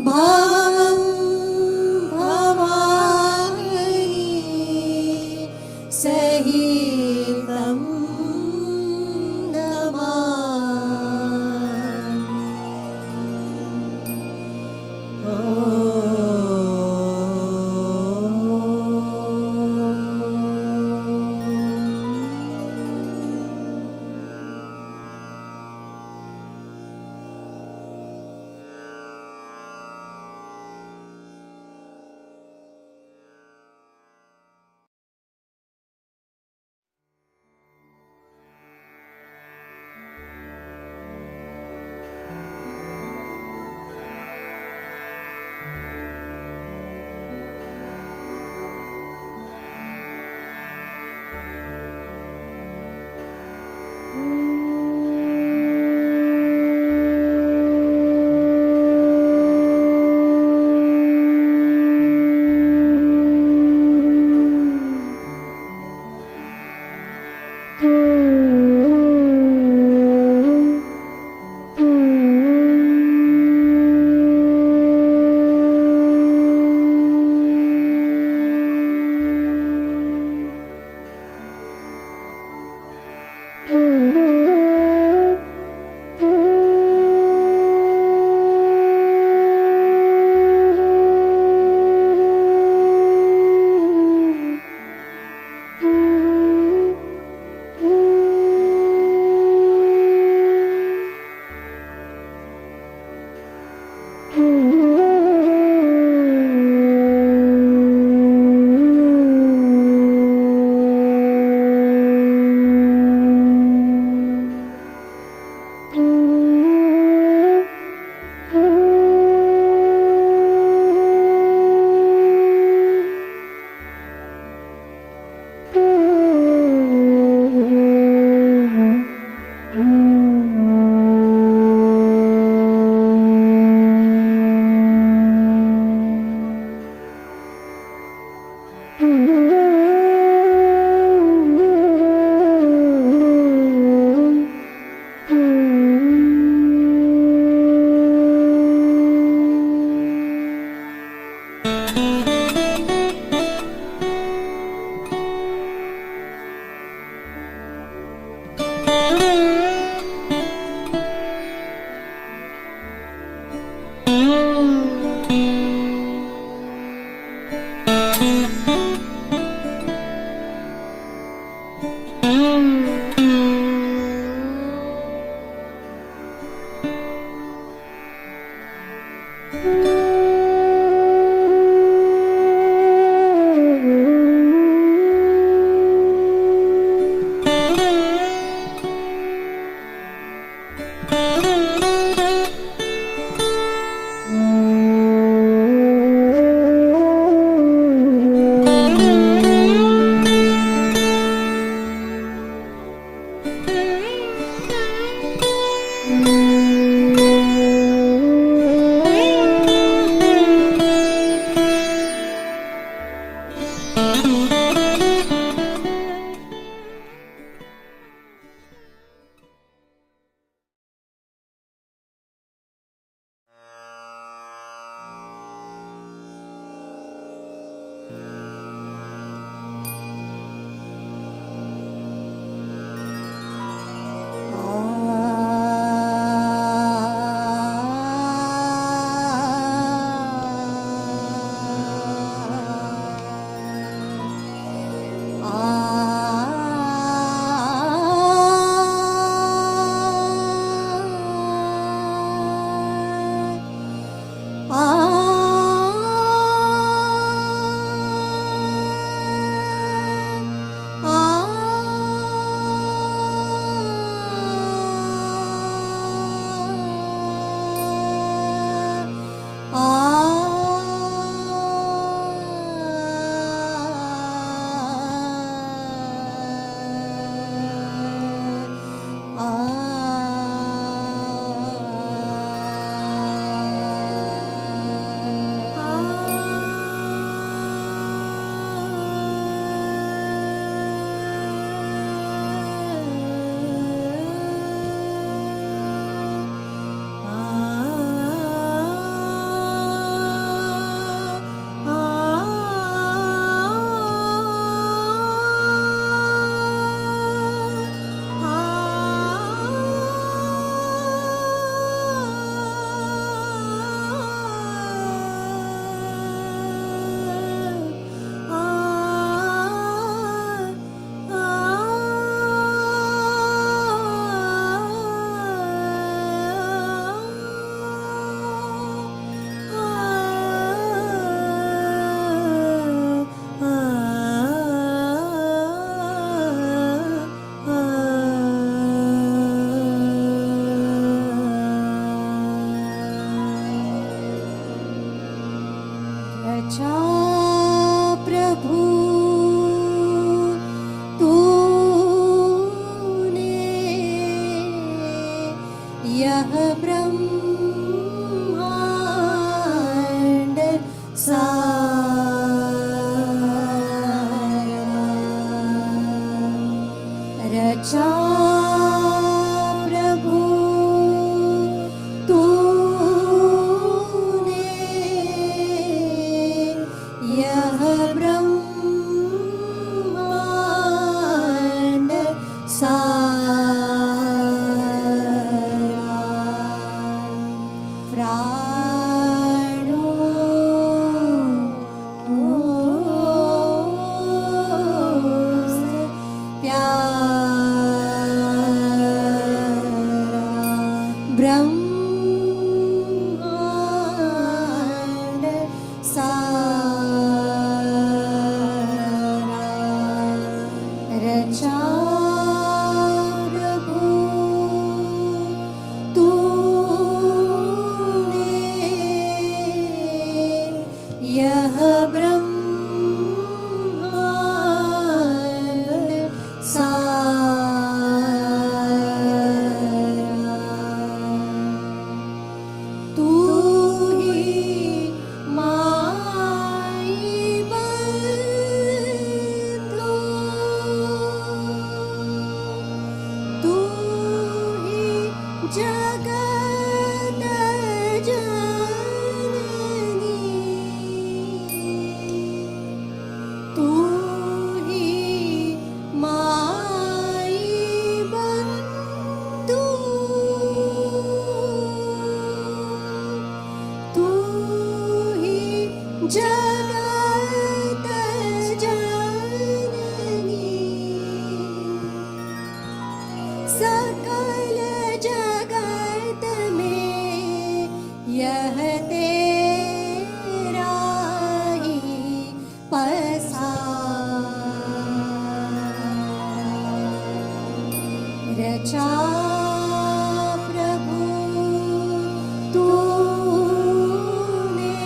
bhavam bhavani sahitam रचा प्रभु तूने यह ब्रह्मांड सारा रचा प्रभु तूने यह ब्रह्मांड सारा प्राणों से प्यारा ब्रह्मांड सारा रचा प्रभु तूने यह ब्रह्मांड सारा तू ही माई बंधु तू ही जगत जननी तू ही माई बंधु तू ही जगत जननी सकल जगत में यह तेरा ही पसारा रचा प्रभु तूने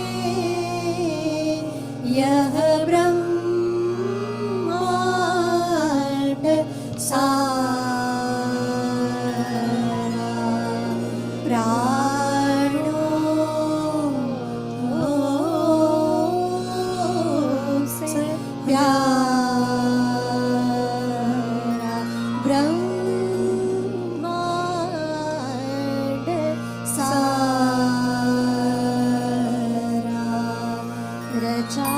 यह ब्रह्मांड सारा प्राणों से प्यारा ब्रह्मांड सारा रचा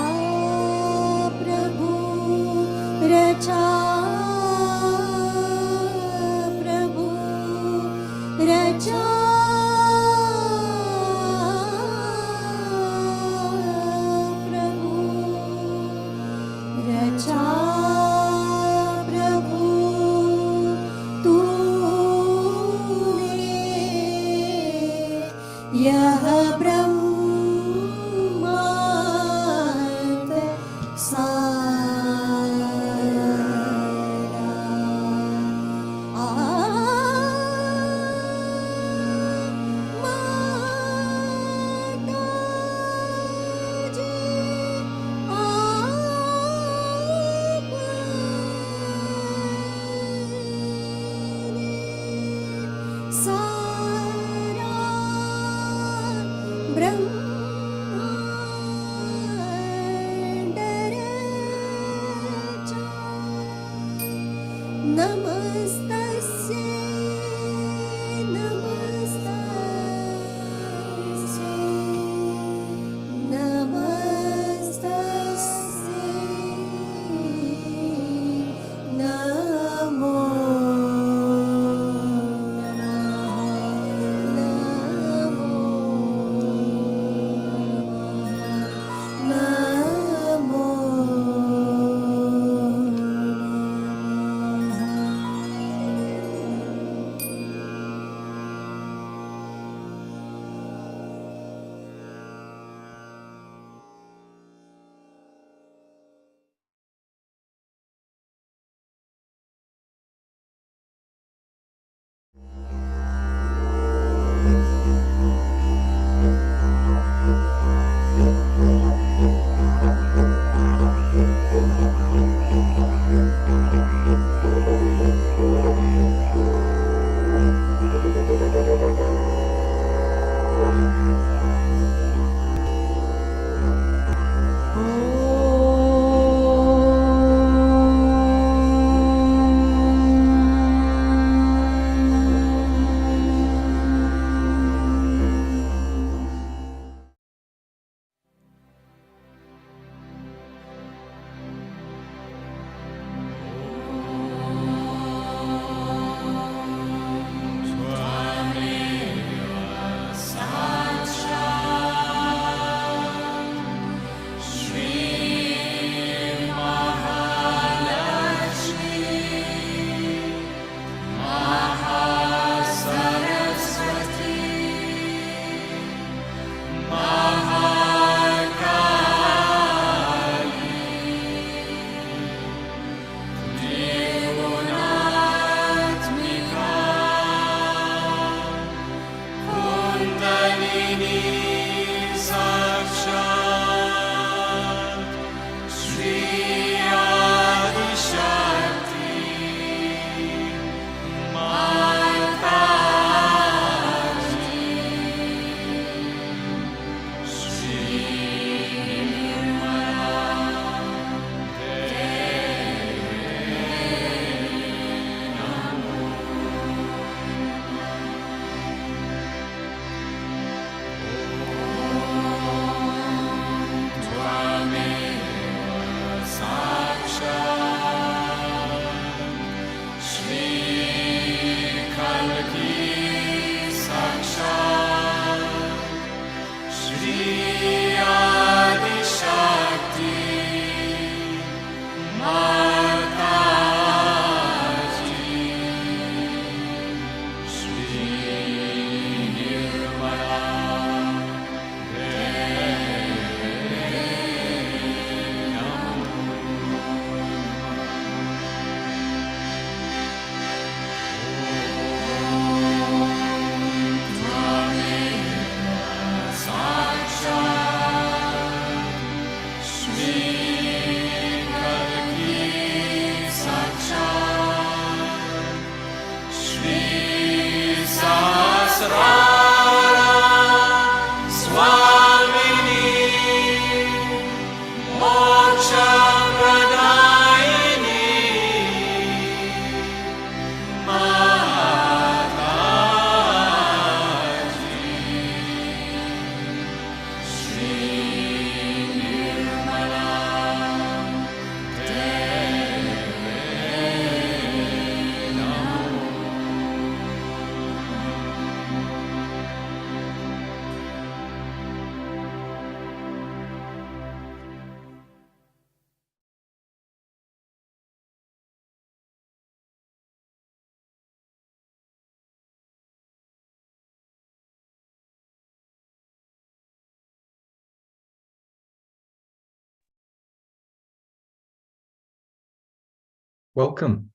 Welcome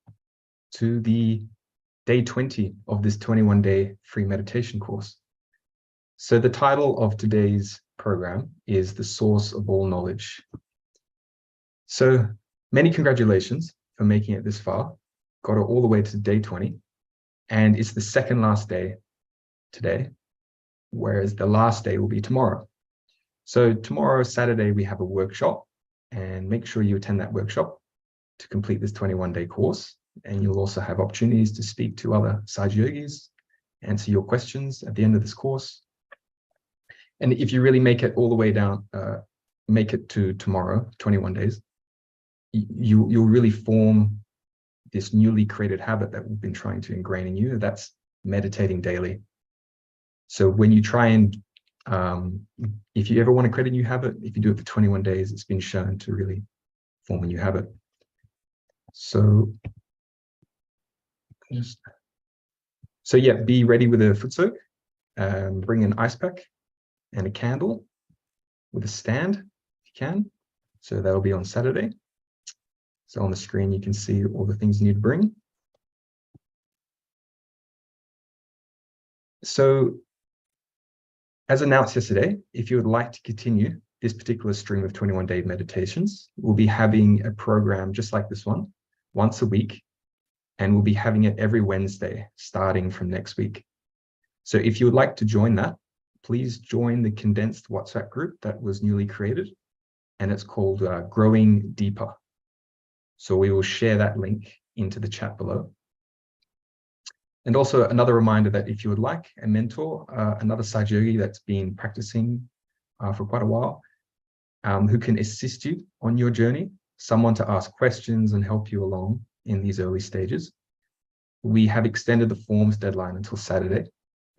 to the day 20 of this 21-day free meditation course. So the title of today's program is The Source of All Knowledge. So many congratulations for making it this far. Got it all the way to day 20. And it's the second last day today, whereas the last day will be tomorrow. So tomorrow, Saturday, we have a workshop, and make sure you attend that workshop to complete this 21-day course. And you'll also have opportunities to speak to other Sahaja Yogis, answer your questions at the end of this course. And if you really make it all the way down, make it to tomorrow, 21 days, you'll really form this newly created habit that we've been trying to ingrain in you. That's meditating daily. So when you try and, if you ever want to create a new habit, if you do it for 21 days, it's been shown to really form a new habit. So yeah, be ready with a foot soak, bring an ice pack and a candle with a stand if you can. So that'll be on Saturday. So on the screen, you can see all the things you need to bring. So as announced yesterday, if you would like to continue this particular stream of 21-day meditations, we'll be having a program just like this one, once a week, and we'll be having it every Wednesday, starting from next week. So if you would like to join that, please join the condensed WhatsApp group that was newly created, and it's called Growing Deeper. So we will share that link into the chat below. And also another reminder that if you would like a mentor, another Sahaja Yogi that's been practicing for quite a while, who can assist you on your journey, someone to ask questions and help you along in these early stages, we have extended the forms deadline until Saturday,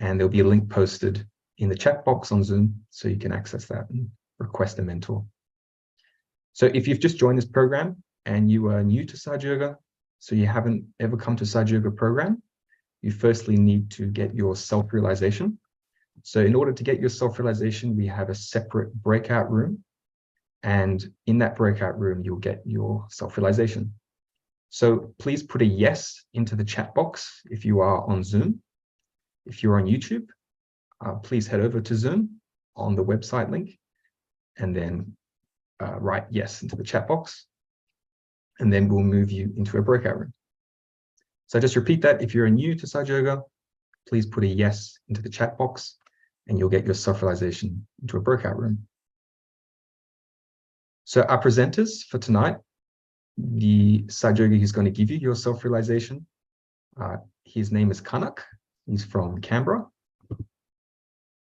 and there'll be a link posted in the chat box on Zoom so you can access that and request a mentor. So if you've just joined this program and you are new to Sahaja Yoga, so you haven't ever come to Sahaja Yoga program, you firstly need to get your self-realization. So in order to get your self-realization, we have a separate breakout room. And in that breakout room, you'll get your self-realization. So please put a yes into the chat box if you are on Zoom. If you're on YouTube, please head over to Zoom on the website link and then write yes into the chat box. And then we'll move you into a breakout room. So just repeat that. If you're new to Sahaja Yoga, please put a yes into the chat box and you'll get your self-realization into a breakout room. So our presenters for tonight, the Sahaja Yogi who's going to give you your self-realization, his name is Kanak. He's from Canberra.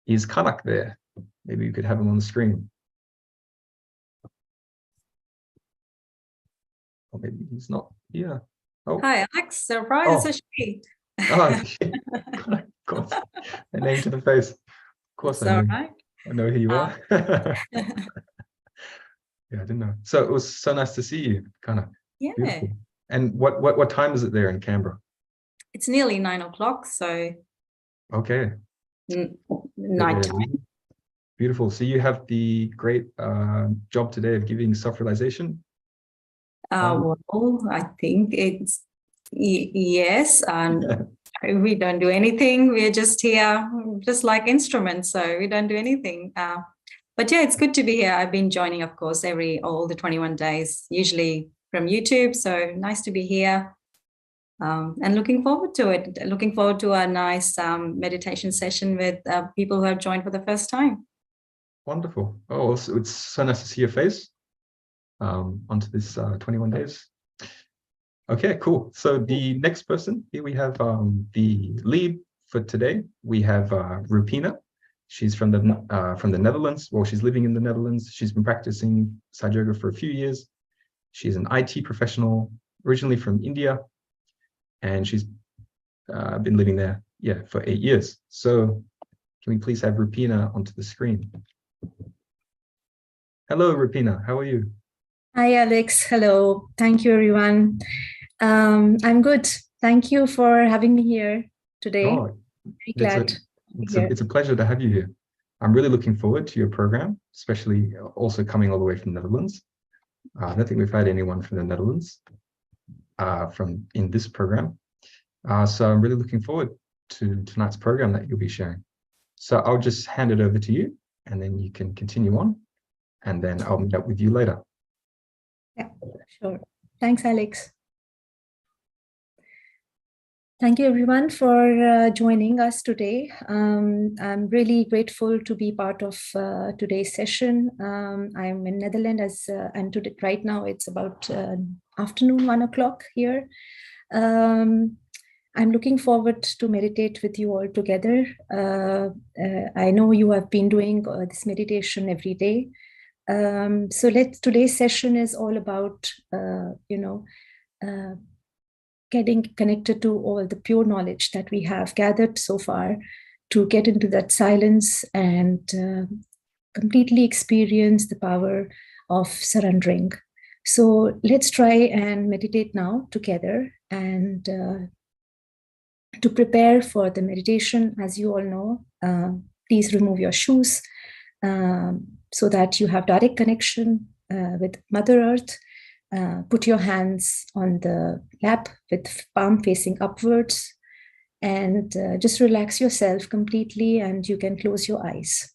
Is Kanak there? Maybe you could have him on the screen. Or maybe he's not here. Oh. Hi, Alex. Surprise, oh. it's Shri. Oh, of course. A name to the face. Of course, I know who you are. Yeah, I didn't know. So it was so nice to see you, Kanak. Yeah. Beautiful. And what time is it there in Canberra? It's nearly 9 o'clock, so okay. Night time. Beautiful. So you have the great job today of giving self-realization. Well, I think it's yes, and we don't do anything. We're just here, just like instruments. So we don't do anything. But yeah, it's good to be here. I've been joining, of course, all the 21 days, usually from YouTube. So nice to be here. And looking forward to it. Looking forward to a nice meditation session with people who have joined for the first time. Wonderful. Oh, it's so nice to see your face onto this 21 days. Okay, cool. So the next person, here we have the lead for today. We have Rupina. She's from the Netherlands. Well, she's living in the Netherlands. She's been practicing Sahaja Yoga for a few years. She's an IT professional, originally from India, and she's been living there, for 8 years. So can we please have Rupina onto the screen? Hello, Rupina. How are you? Hi, Alex. Hello. Thank you, everyone. I'm good. Thank you for having me here today. Oh, very glad. It's a pleasure to have you here. I'm really looking forward to your program, especially also coming all the way from the Netherlands. I don't think we've had anyone from the Netherlands. from in this program. So I'm really looking forward to tonight's program that you'll be sharing. So I'll just hand it over to you, and then you can continue on, and then I'll meet up with you later. Yeah, sure. Thanks, Alex. Thank you, everyone, for joining us today. I'm really grateful to be part of today's session. I'm in Netherlands, and today, right now it's about afternoon 1 o'clock here. I'm looking forward to meditate with you all together. I know you have been doing this meditation every day. So today's session is all about, getting connected to all the pure knowledge that we have gathered so far, to get into that silence and completely experience the power of surrendering. So let's try and meditate now together. And to prepare for the meditation, as you all know, please remove your shoes so that you have direct connection with Mother Earth. Put your hands on the lap with palm facing upwards, and just relax yourself completely, and you can close your eyes.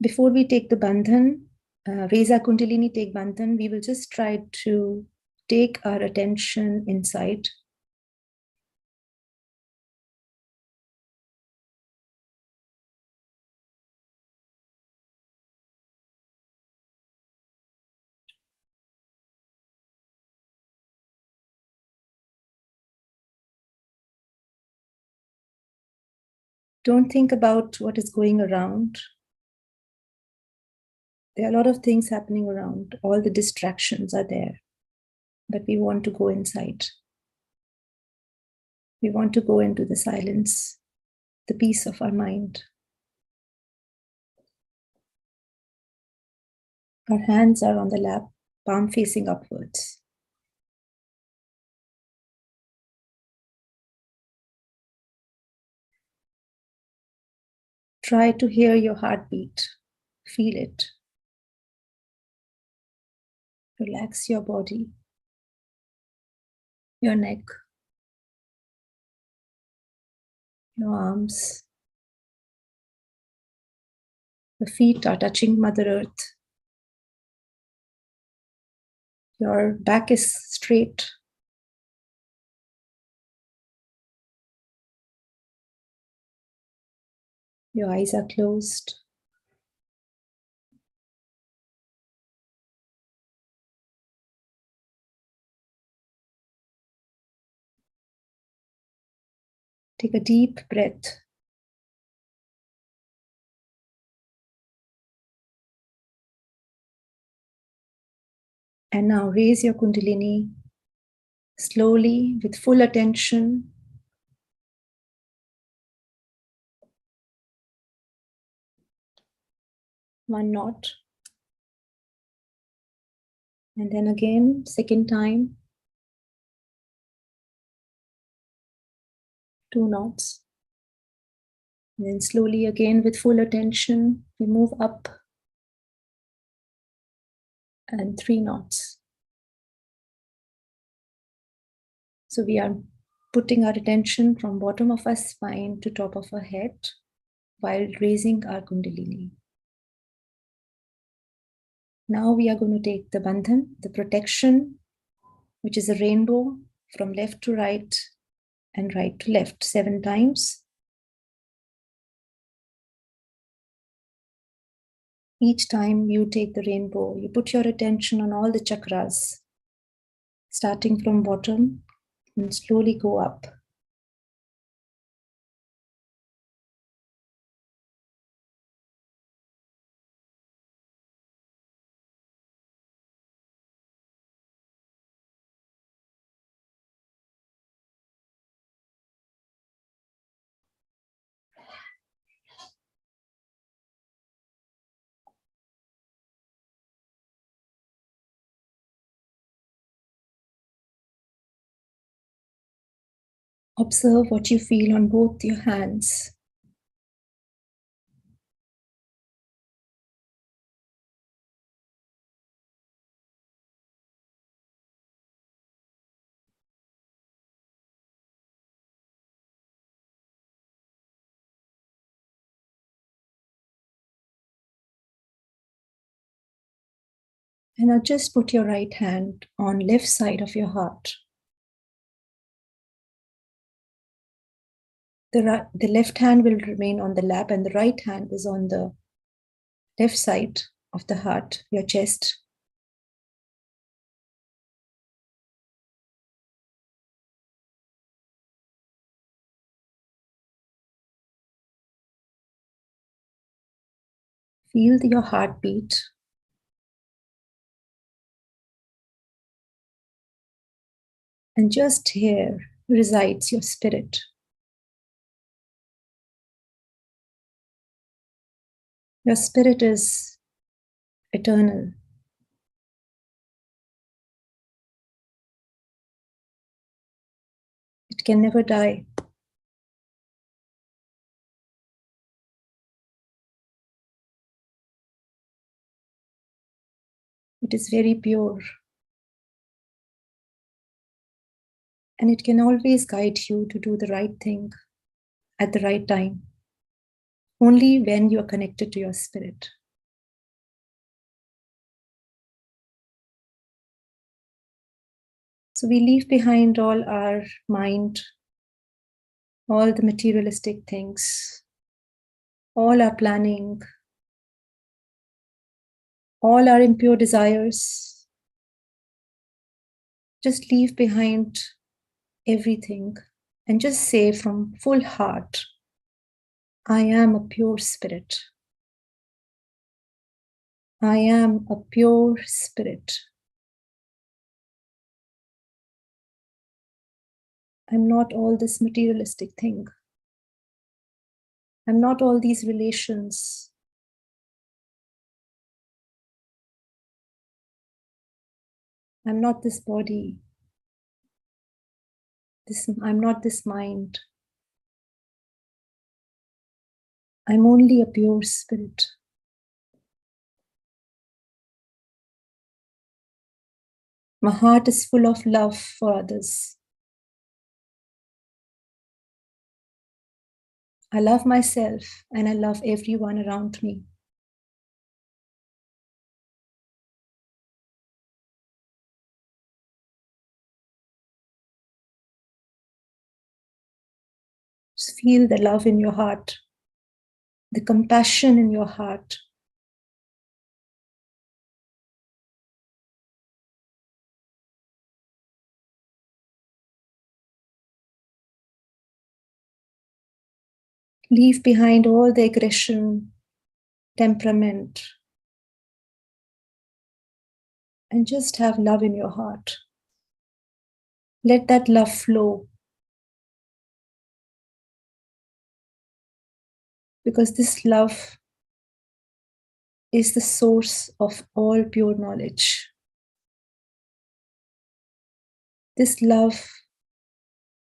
Before we take the bandhan, raise our Kundalini, take bandhan, we will just try to take our attention inside. Don't think about what is going around. There are a lot of things happening around. All the distractions are there. But we want to go inside. We want to go into the silence, the peace of our mind. Our hands are on the lap, palm facing upwards. Try to hear your heartbeat. Feel it. Relax your body, your neck, your arms. The feet are touching Mother Earth. Your back is straight. Your eyes are closed. Take a deep breath. And now raise your Kundalini slowly with full attention. One knot. And then again, second time. 2 knots. And then slowly again with full attention, we move up. And 3 knots. So we are putting our attention from bottom of our spine to top of our head while raising our Kundalini. Now we are going to take the bandhan, the protection, which is a rainbow from left to right and right to left 7 times. Each time you take the rainbow, you put your attention on all the chakras, starting from bottom and slowly go up. Observe what you feel on both your hands. And now just put your right hand on left side of your heart. The left hand will remain on the lap and the right hand is on the left side of the heart, your chest. Feel your heartbeat. And just here resides your spirit. Your spirit is eternal. It can never die. It is very pure. And it can always guide you to do the right thing at the right time. Only when you are connected to your spirit. So we leave behind all our mind, all the materialistic things, all our planning, all our impure desires. Just leave behind everything and just say from full heart, I am a pure spirit. I am a pure spirit. I'm not all this materialistic thing. I'm not all these relations. I'm not this body. I'm not this mind. I'm only a pure spirit. My heart is full of love for others. I love myself and I love everyone around me. Just feel the love in your heart, the compassion in your heart. Leave behind all the aggression, temperament, and just have love in your heart. Let that love flow. Because this love is the source of all pure knowledge. This love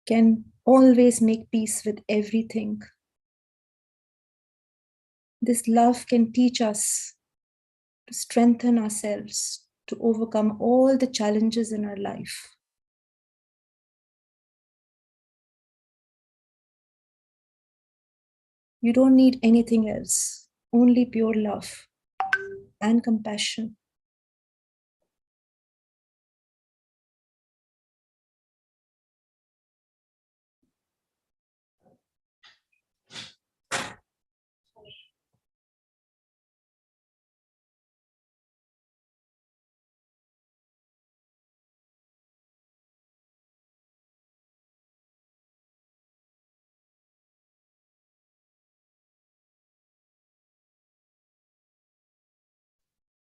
can always make peace with everything. This love can teach us to strengthen ourselves, to overcome all the challenges in our life. You don't need anything else, only pure love and compassion.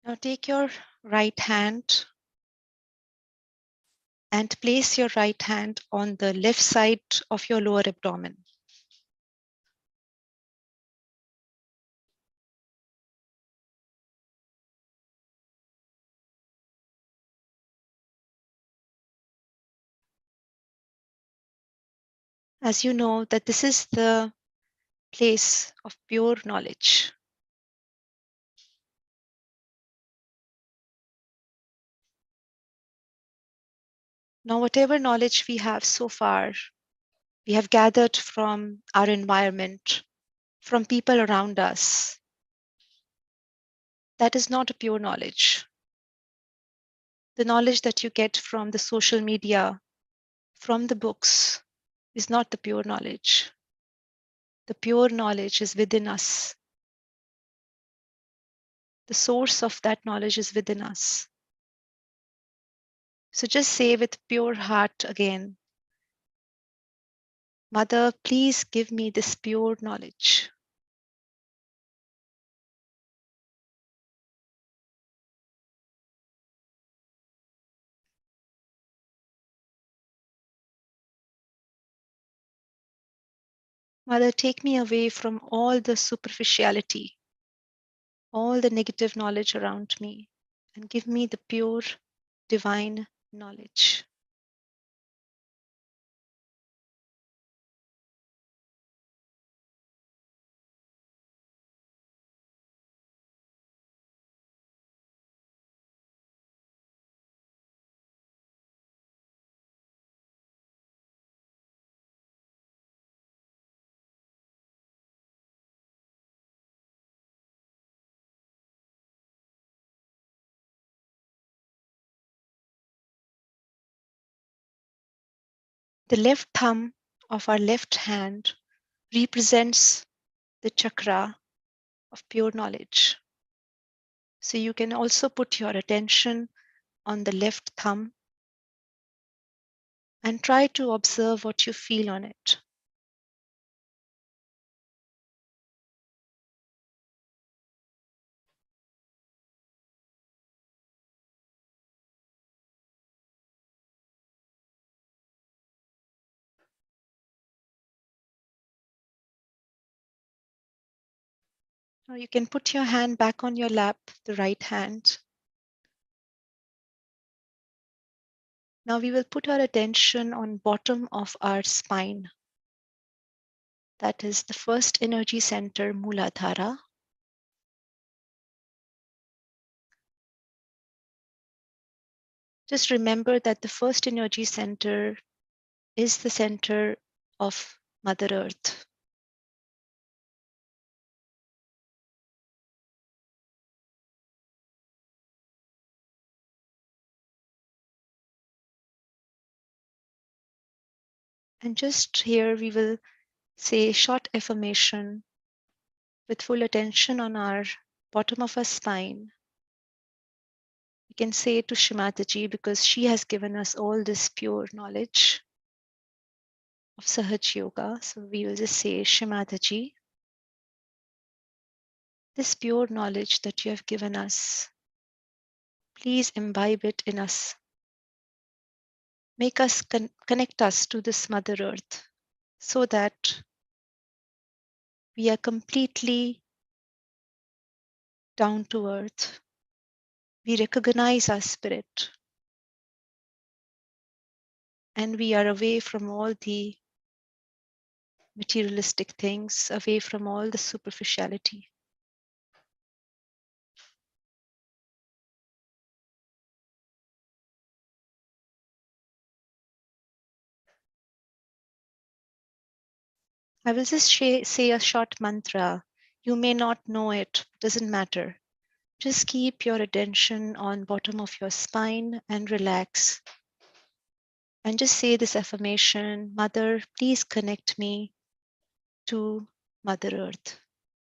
Now take your right hand and place your right hand on the left side of your lower abdomen. As you know that this is the place of pure knowledge. Now, whatever knowledge we have so far, we have gathered from our environment, from people around us. That is not a pure knowledge. The knowledge that you get from the social media, from the books, is not the pure knowledge. The pure knowledge is within us. The source of that knowledge is within us. So just say with pure heart again, Mother, please give me this pure knowledge. Mother, take me away from all the superficiality, all the negative knowledge around me, and give me the pure divine knowledge. The left thumb of our left hand represents the chakra of pure knowledge. So you can also put your attention on the left thumb and try to observe what you feel on it. Now you can put your hand back on your lap, the right hand. Now we will put our attention on bottom of our spine. That is the first energy center, Muladhara. Just remember that the first energy center is the center of Mother Earth. And just here we will say short affirmation with full attention on our bottom of our spine. We can say to Shri Mataji because she has given us all this pure knowledge of Sahaja Yoga. So we will just say, Shri Mataji, this pure knowledge that you have given us, please imbibe it in us. Make us connect us to this Mother Earth so that we are completely down to earth. We recognize our spirit and we are away from all the materialistic things, away from all the superficiality. I will just say a short mantra. You may not know it, doesn't matter. Just keep your attention on bottom of your spine and relax. And just say this affirmation, Mother, please connect me to Mother Earth.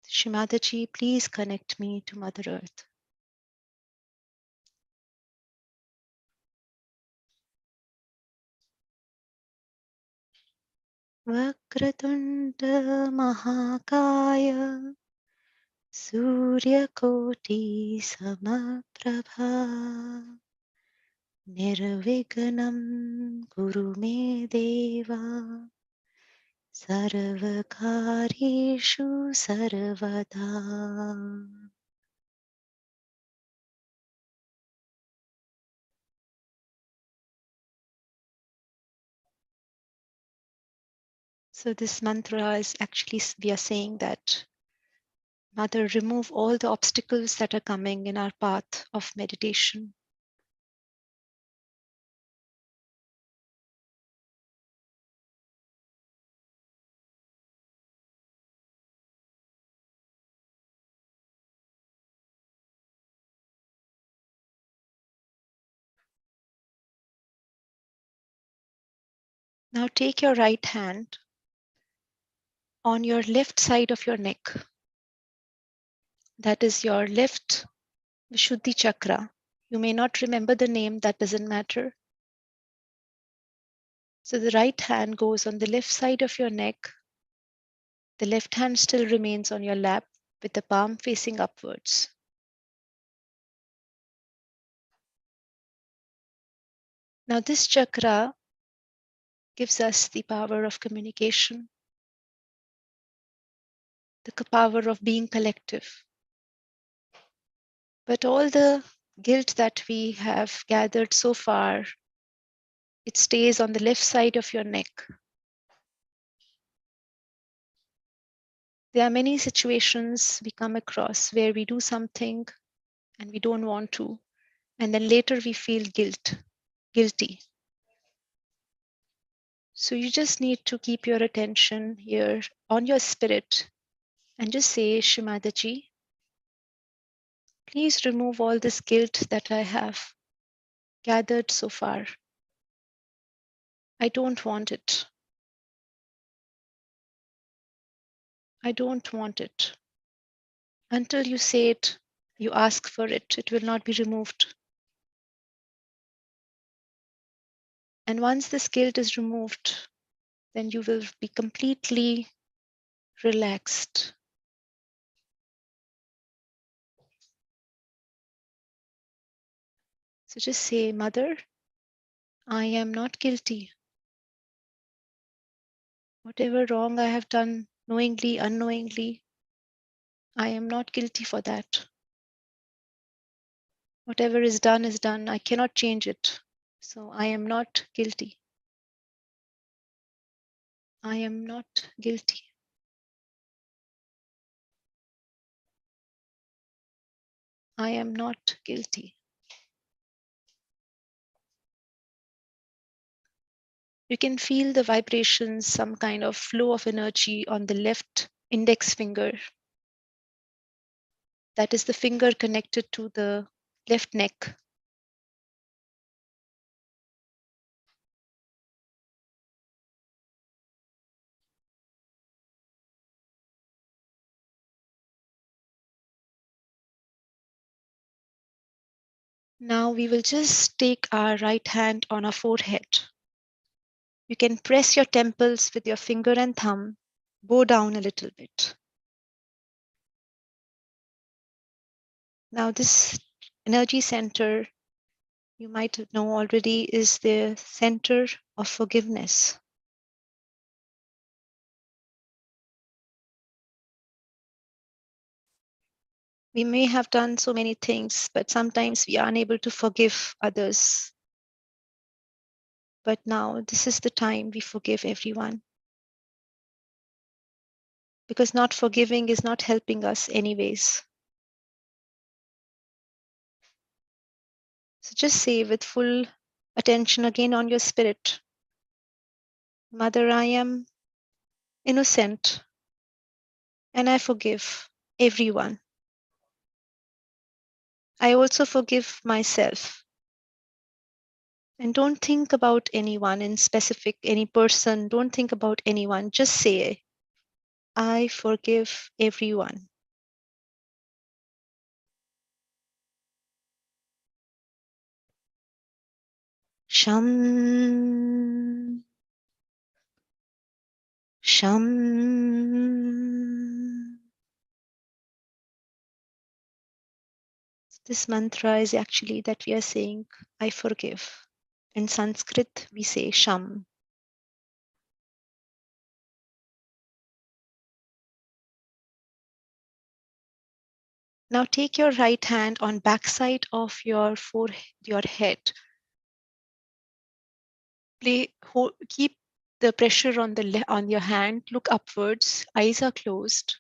Shri Mataji, please connect me to Mother Earth. Vakratunda Mahakaya Suryakoti Samaprabha Nirvignam Guru Me Deva Sarvakarishu Sarvada. So this mantra is actually, we are saying that, Mother, remove all the obstacles that are coming in our path of meditation. Now take your right hand on your left side of your neck. That is your left Vishuddhi chakra. You may not remember the name, that doesn't matter. So the right hand goes on the left side of your neck. The left hand still remains on your lap with the palm facing upwards. Now this chakra gives us the power of communication, the power of being collective. But all the guilt that we have gathered so far, it stays on the left side of your neck. There are many situations we come across where we do something and we don't want to, and then later we feel guilty. So you just need to keep your attention here on your spirit and just say, Shri Mataji, please remove all this guilt that I have gathered so far. I don't want it. I don't want it. Until you say it, you ask for it, it will not be removed. And once this guilt is removed, then you will be completely relaxed. So just say, Mother, I am not guilty. Whatever wrong I have done, knowingly, unknowingly, I am not guilty for that. Whatever is done is done. I cannot change it. So I am not guilty. I am not guilty. I am not guilty. You can feel the vibrations, some kind of flow of energy on the left index finger. That is the finger connected to the left neck. Now we will just take our right hand on our forehead. You can press your temples with your finger and thumb, bow down a little bit. Now this energy center, you might know already, is the center of forgiveness. We may have done so many things, but sometimes we are unable to forgive others. But now this is the time we forgive everyone. Because not forgiving is not helping us anyways. So just say with full attention again on your spirit, Mother, I am innocent and I forgive everyone. I also forgive myself. And don't think about anyone in specific, any person. Don't think about anyone. Just say, I forgive everyone. Sham. Sham. This mantra is actually that we are saying, I forgive. In Sanskrit, we say Sham. Now take your right hand on backside of your forehead, your head. Keep the pressure on your hand. Look upwards. Eyes are closed.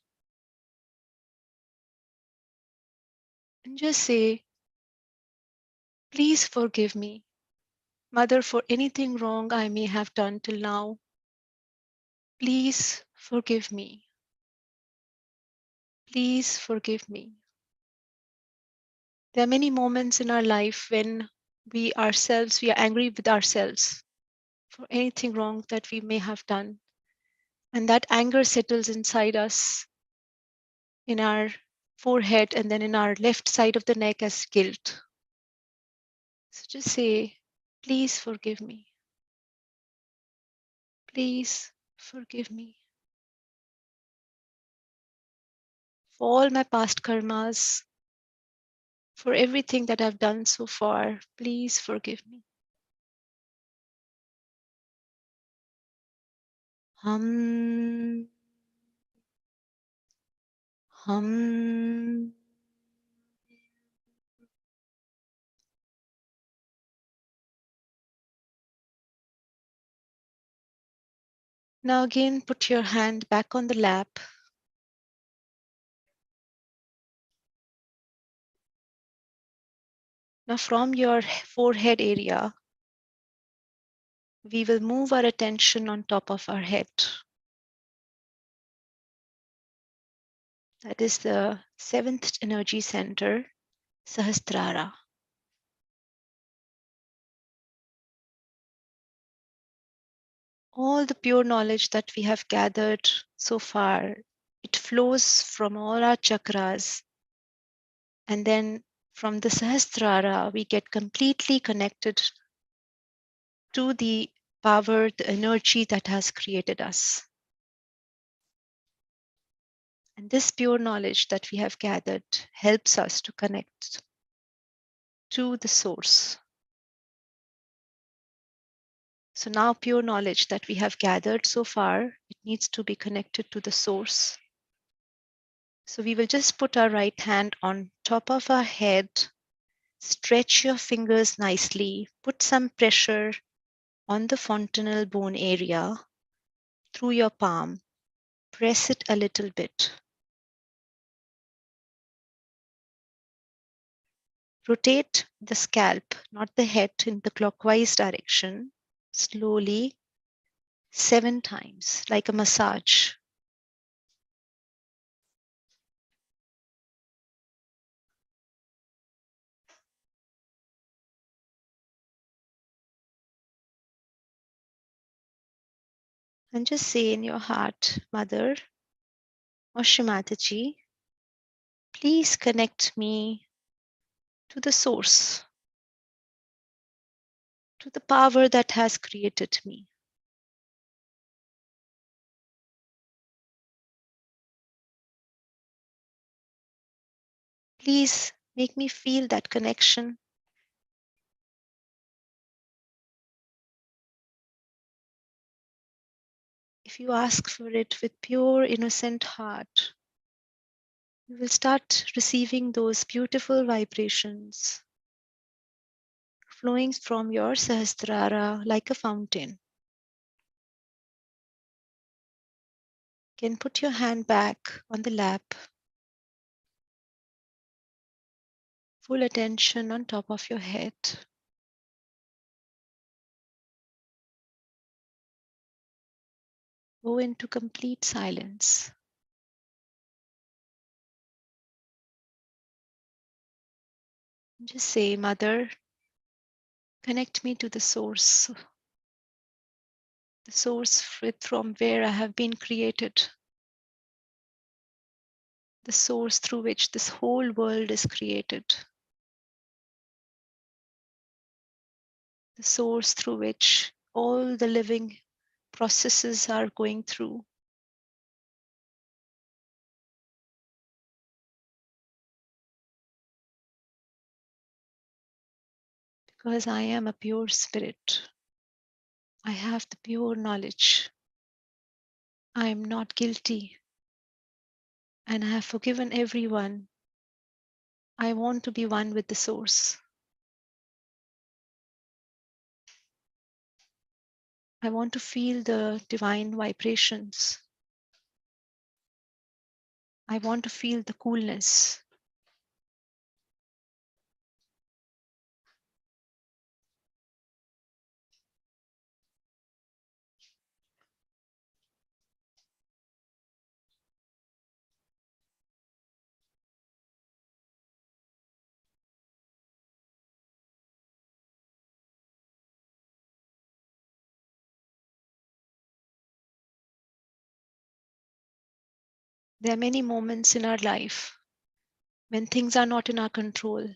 And just say, please forgive me, Mother, for anything wrong I may have done till now. Please forgive me. Please forgive me. There are many moments in our life when we are angry with ourselves. for anything wrong that we may have done. And that anger settles inside us, in our forehead, and then in our left side of the neck as guilt. So just say, please forgive me. Please forgive me for all my past karmas, for everything that I've done so far. Please forgive me. Hum. Hum. Now again, put your hand back on the lap. Now from your forehead area, we will move our attention on top of our head. That is the seventh energy center, Sahasrara. All the pure knowledge that we have gathered so far, it flows from all our chakras. And then from the Sahasrara, we get completely connected to the power, the energy that has created us. And this pure knowledge that we have gathered helps us to connect to the source. So now pure knowledge that we have gathered so far, it needs to be connected to the source. So we will just put our right hand on top of our head, stretch your fingers nicely, put some pressure on the fontanel bone area through your palm, press it a little bit. Rotate the scalp, not the head, in the clockwise direction, slowly, 7 times, like a massage. And just say in your heart, Mother or Shri Mataji, please connect me to the source, to the power that has created me. Please make me feel that connection. If you ask for it with pure, innocent heart, you will start receiving those beautiful vibrations flowing from your Sahasrara like a fountain. You can put your hand back on the lap, full attention on top of your head. Go into complete silence. Just say, Mother, connect me to the source from where I have been created, the source through which this whole world is created, the source through which all the living processes are going through. Because I am a pure spirit. I have the pure knowledge. I am not guilty. And I have forgiven everyone. I want to be one with the source. I want to feel the divine vibrations. I want to feel the coolness. There are many moments in our life when things are not in our control.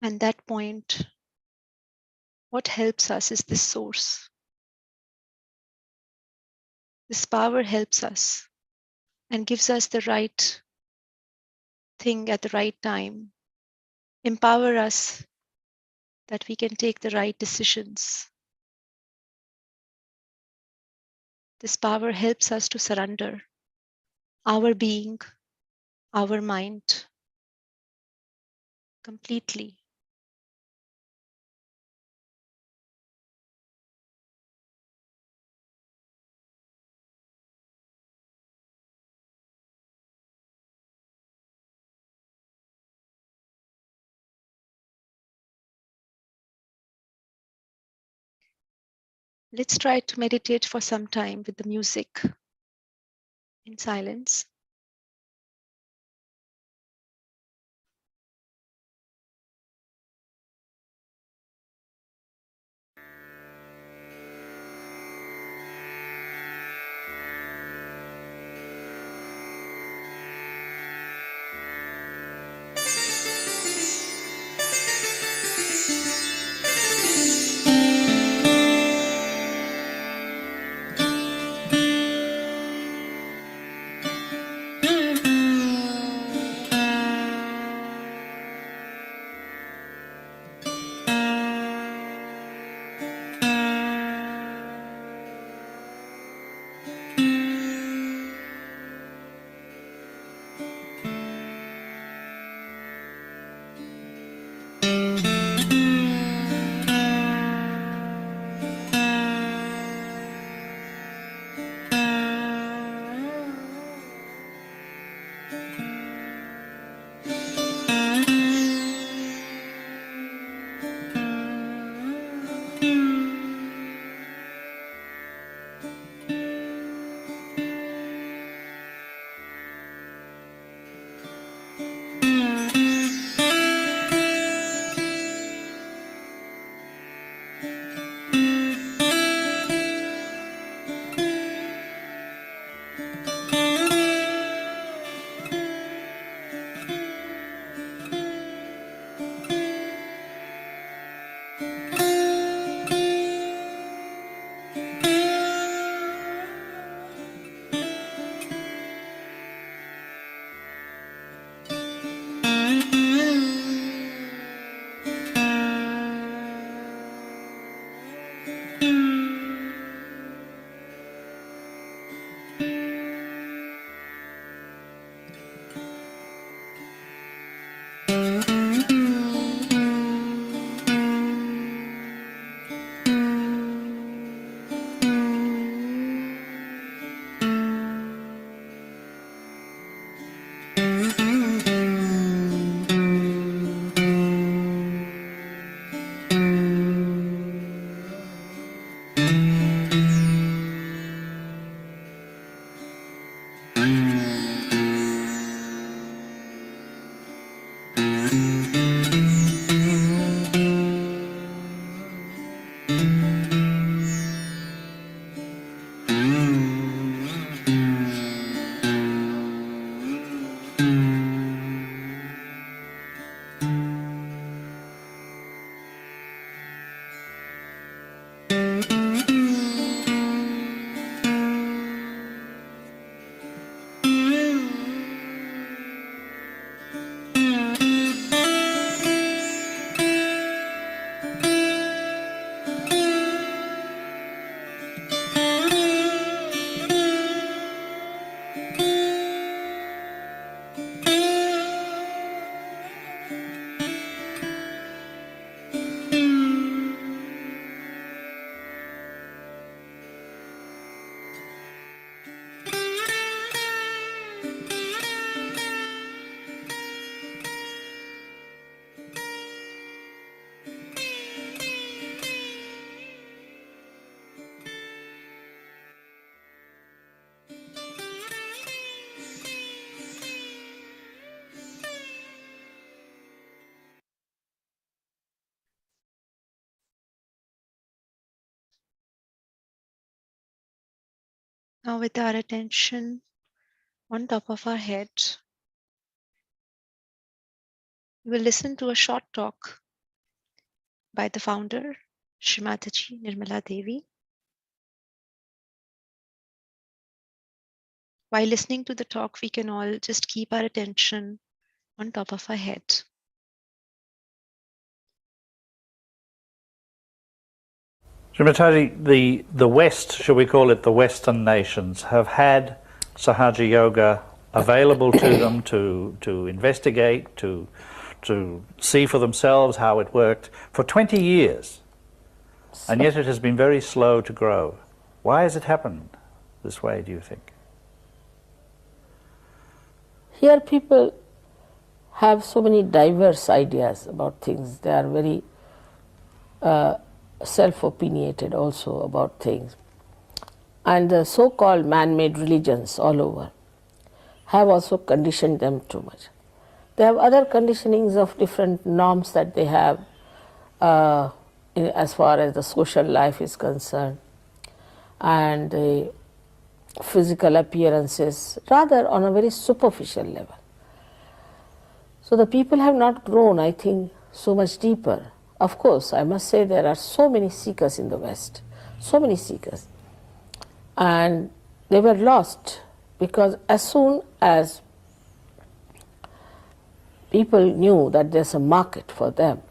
And that point, what helps us is this source. This power helps us and gives us the right thing at the right time, empower us that we can take the right decisions. This power helps us to surrender our being, our mind completely. Let's try to meditate for some time with the music in silence. Now with our attention on top of our head. We will listen to a short talk by the founder, Shri Mataji Nirmala Devi. While listening to the talk, we can all just keep our attention on top of our head. Shri Mataji, the West, shall we call it the Western nations, have had Sahaja Yoga available to them to investigate, to see for themselves how it worked for 20 years. And yet it has been very slow to grow. Why has it happened this way, do you think? Here people have so many diverse ideas about things. They are very self-opinionated also about things. And the so-called man-made religions all over have also conditioned them too much. They have other conditionings of different norms that they have as far as the social life is concerned, and the physical appearances, rather on a very superficial level. So the people have not grown, I think, so much deeper. Of course, I must say there are so many seekers in the West, so many seekers. And they were lost because as soon as people knew that there's a market for them,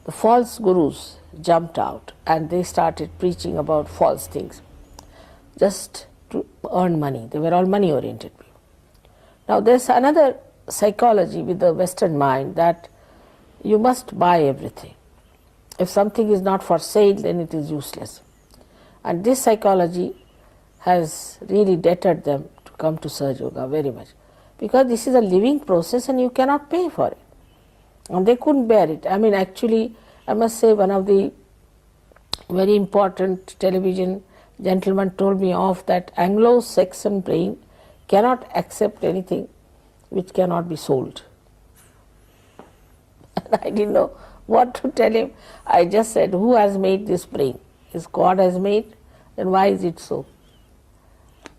the false gurus jumped out and they started preaching about false things just to earn money. They were all money-oriented people. Now there's another psychology with the Western mind that you must buy everything. If something is not for sale, then it is useless. And this psychology has really deterred them to come to Sahaja Yoga very much, because this is a living process and you cannot pay for it. And they couldn't bear it. I mean, actually, I must say one of the very important television gentlemen told me off that Anglo-Saxon brain cannot accept anything which cannot be sold. And I didn't know what to tell him. I just said, who has made this brain? If God has made, then why is it so?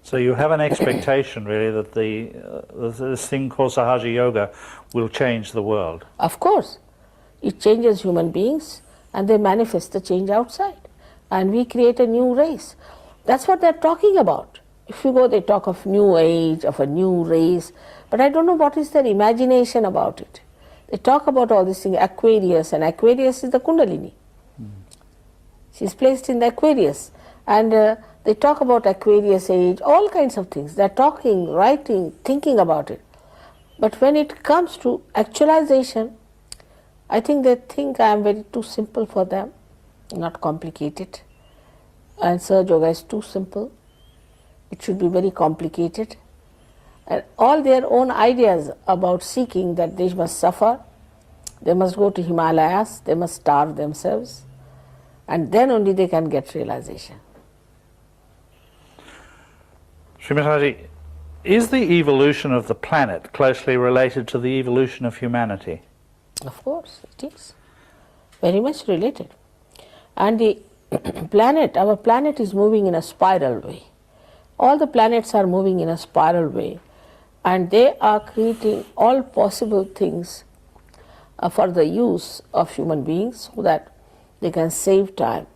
So you have an expectation, really, that this thing called Sahaja Yoga will change the world. Of course. It changes human beings and they manifest the change outside. And we create a new race. That's what they're talking about. If you go, they talk of new age, of a new race. But I don't know what is their imagination about it. They talk about all these things, Aquarius, and Aquarius is the Kundalini. She's placed in the Aquarius. And they talk about Aquarius age, all kinds of things. They're talking, writing, thinking about it. But when it comes to actualization, I think they think I am very too simple for them, not complicated. And Sahaja Yoga is too simple. It should be very complicated. And all their own ideas about seeking, that they must suffer, they must go to Himalayas, they must starve themselves, and then only they can get realization. Shri Mataji, is the evolution of the planet closely related to the evolution of humanity? Of course, it is. Very much related. And the planet, our planet is moving in a spiral way. All the planets are moving in a spiral way, and they are creating all possible things for the use of human beings so that they can save time.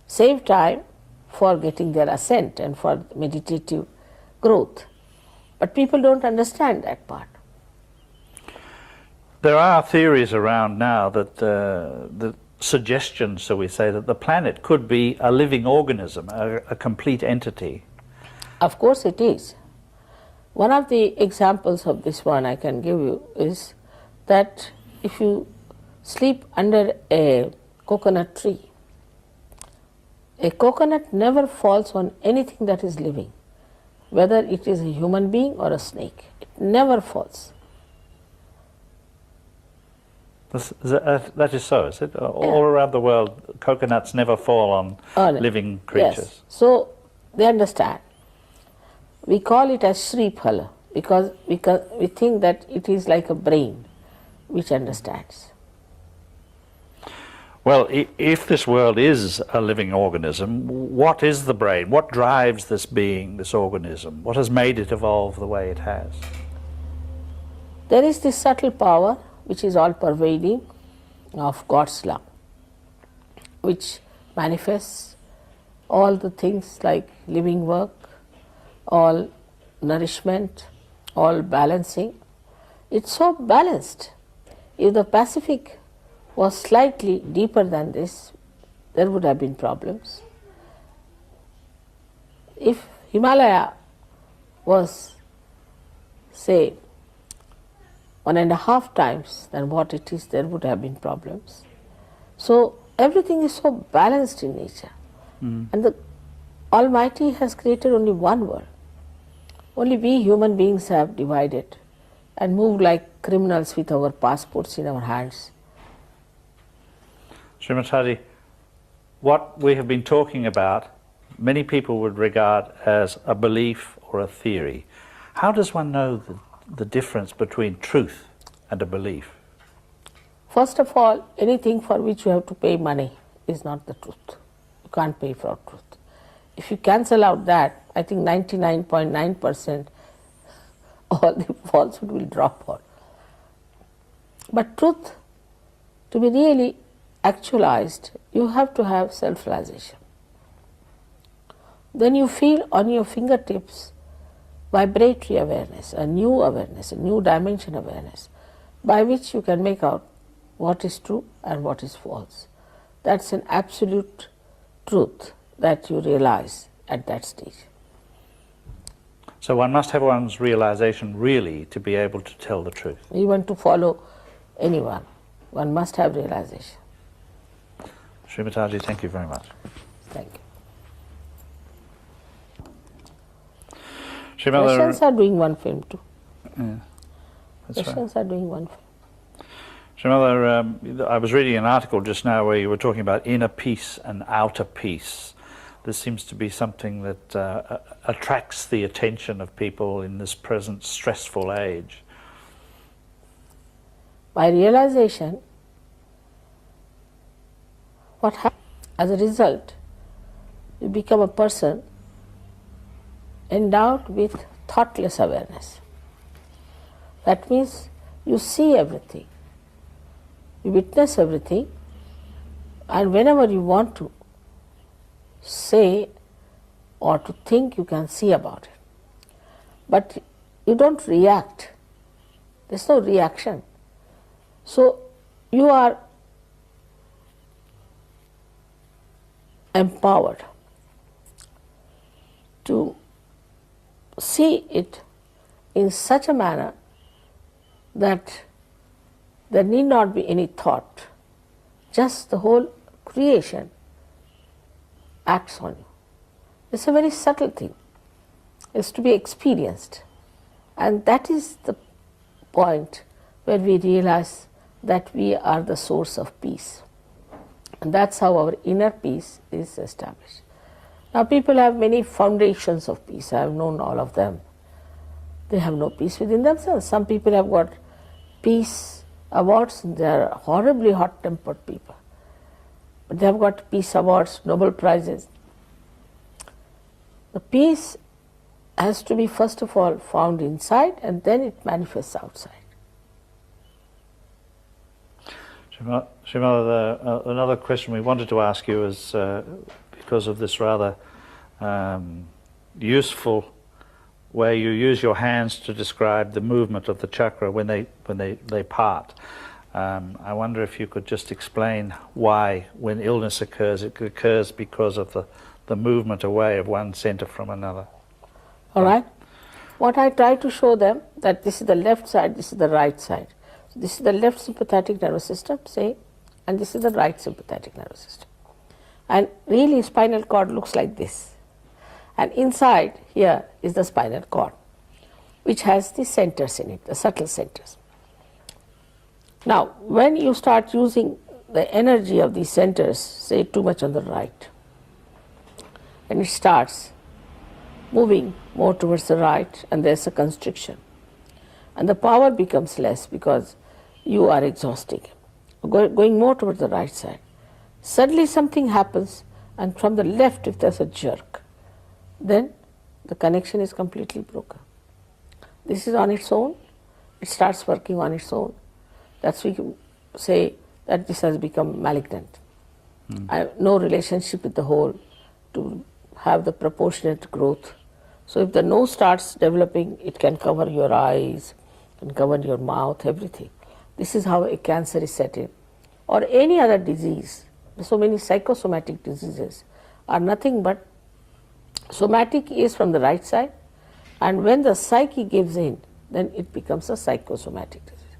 Save time for getting their ascent and for meditative growth. But people don't understand that part. There are theories around now that the suggestions, so we say, that the planet could be a living organism, a complete entity. Of course it is. One of the examples of this one I can give you is that if you sleep under a coconut tree, a coconut never falls on anything that is living, whether it is a human being or a snake. It never falls. That is so, is it? All around the world, coconuts never fall on living creatures. Yes. So they understand. We call it as Shri Phala because we think that it is like a brain which understands. Well, if this world is a living organism, what is the brain? What drives this being, this organism? What has made it evolve the way it has? There is this subtle power which is all-pervading of God's love, which manifests all the things like living work, all nourishment, all balancing. It's so balanced. If the Pacific was slightly deeper than this, there would have been problems. If Himalaya was, say, 1.5 times than what it is, there would have been problems. So everything is so balanced in nature. And the Almighty has created only one world. Only we human beings have divided and moved like criminals with our passports in our hands. Shri Mataji, what we have been talking about, many people would regard as a belief or a theory. How does one know the difference between truth and a belief? First of all, anything for which you have to pay money is not the truth. You can't pay for truth. If you cancel out that, I think 99.9% all the falsehood will drop out. But truth, to be really actualized, you have to have self-realization. Then you feel on your fingertips vibratory awareness, a new dimension awareness, by which you can make out what is true and what is false. That's an absolute truth that you realize at that stage. So one must have one's realization really to be able to tell the truth. Even to follow anyone, one must have realization. Shri Mataji, thank you very much. Thank you. Shri Mother, Russians are doing one film too. yeah, that's Russians are doing one film. Shri Mother, I was reading an article just now where you were talking about inner peace and outer peace. This seems to be something that attracts the attention of people in this present stressful age. By realization, what happens? As a result, you become a person endowed with thoughtless awareness. That means you see everything, you witness everything, and whenever you want to say or to think, you can see about it. But you don't react. There's no reaction. So you are empowered to see it in such a manner that there need not be any thought, just the whole creation acts on you. It's a very subtle thing. It's to be experienced. And that is the point where we realize that we are the source of peace. And that's how our inner peace is established. Now people have many foundations of peace. I have known all of them. They have no peace within themselves. Some people have got peace awards and they are horribly hot-tempered people. But they have got peace awards, Nobel Prizes. The peace has to be first of all found inside and then it manifests outside. Shri Mother, another question we wanted to ask you is because of this rather useful way you use your hands to describe the movement of the chakra when they part. I wonder if you could just explain why, when illness occurs, it occurs because of the movement away of one center from another. All right. What I try to show them, that this is the left side, this is the right side. So this is the left sympathetic nervous system, say, and this is the right sympathetic nervous system. And really spinal cord looks like this. And inside here is the spinal cord, which has the centers in it, the subtle centers. Now, when you start using the energy of these centers, say too much on the right, and it starts moving more towards the right, and there's a constriction. And the power becomes less because you are exhausting. Going more towards the right side. Suddenly something happens, and from the left, if there's a jerk, then the connection is completely broken. This is on its own. It starts working on its own. That's we can say that this has become malignant. I have no relationship with the whole to have the proportionate growth. So if the nose starts developing, it can cover your eyes, can cover your mouth, everything. This is how a cancer is set in. Or any other disease. So many psychosomatic diseases are nothing but somatic is from the right side, and when the psyche gives in, then it becomes a psychosomatic disease.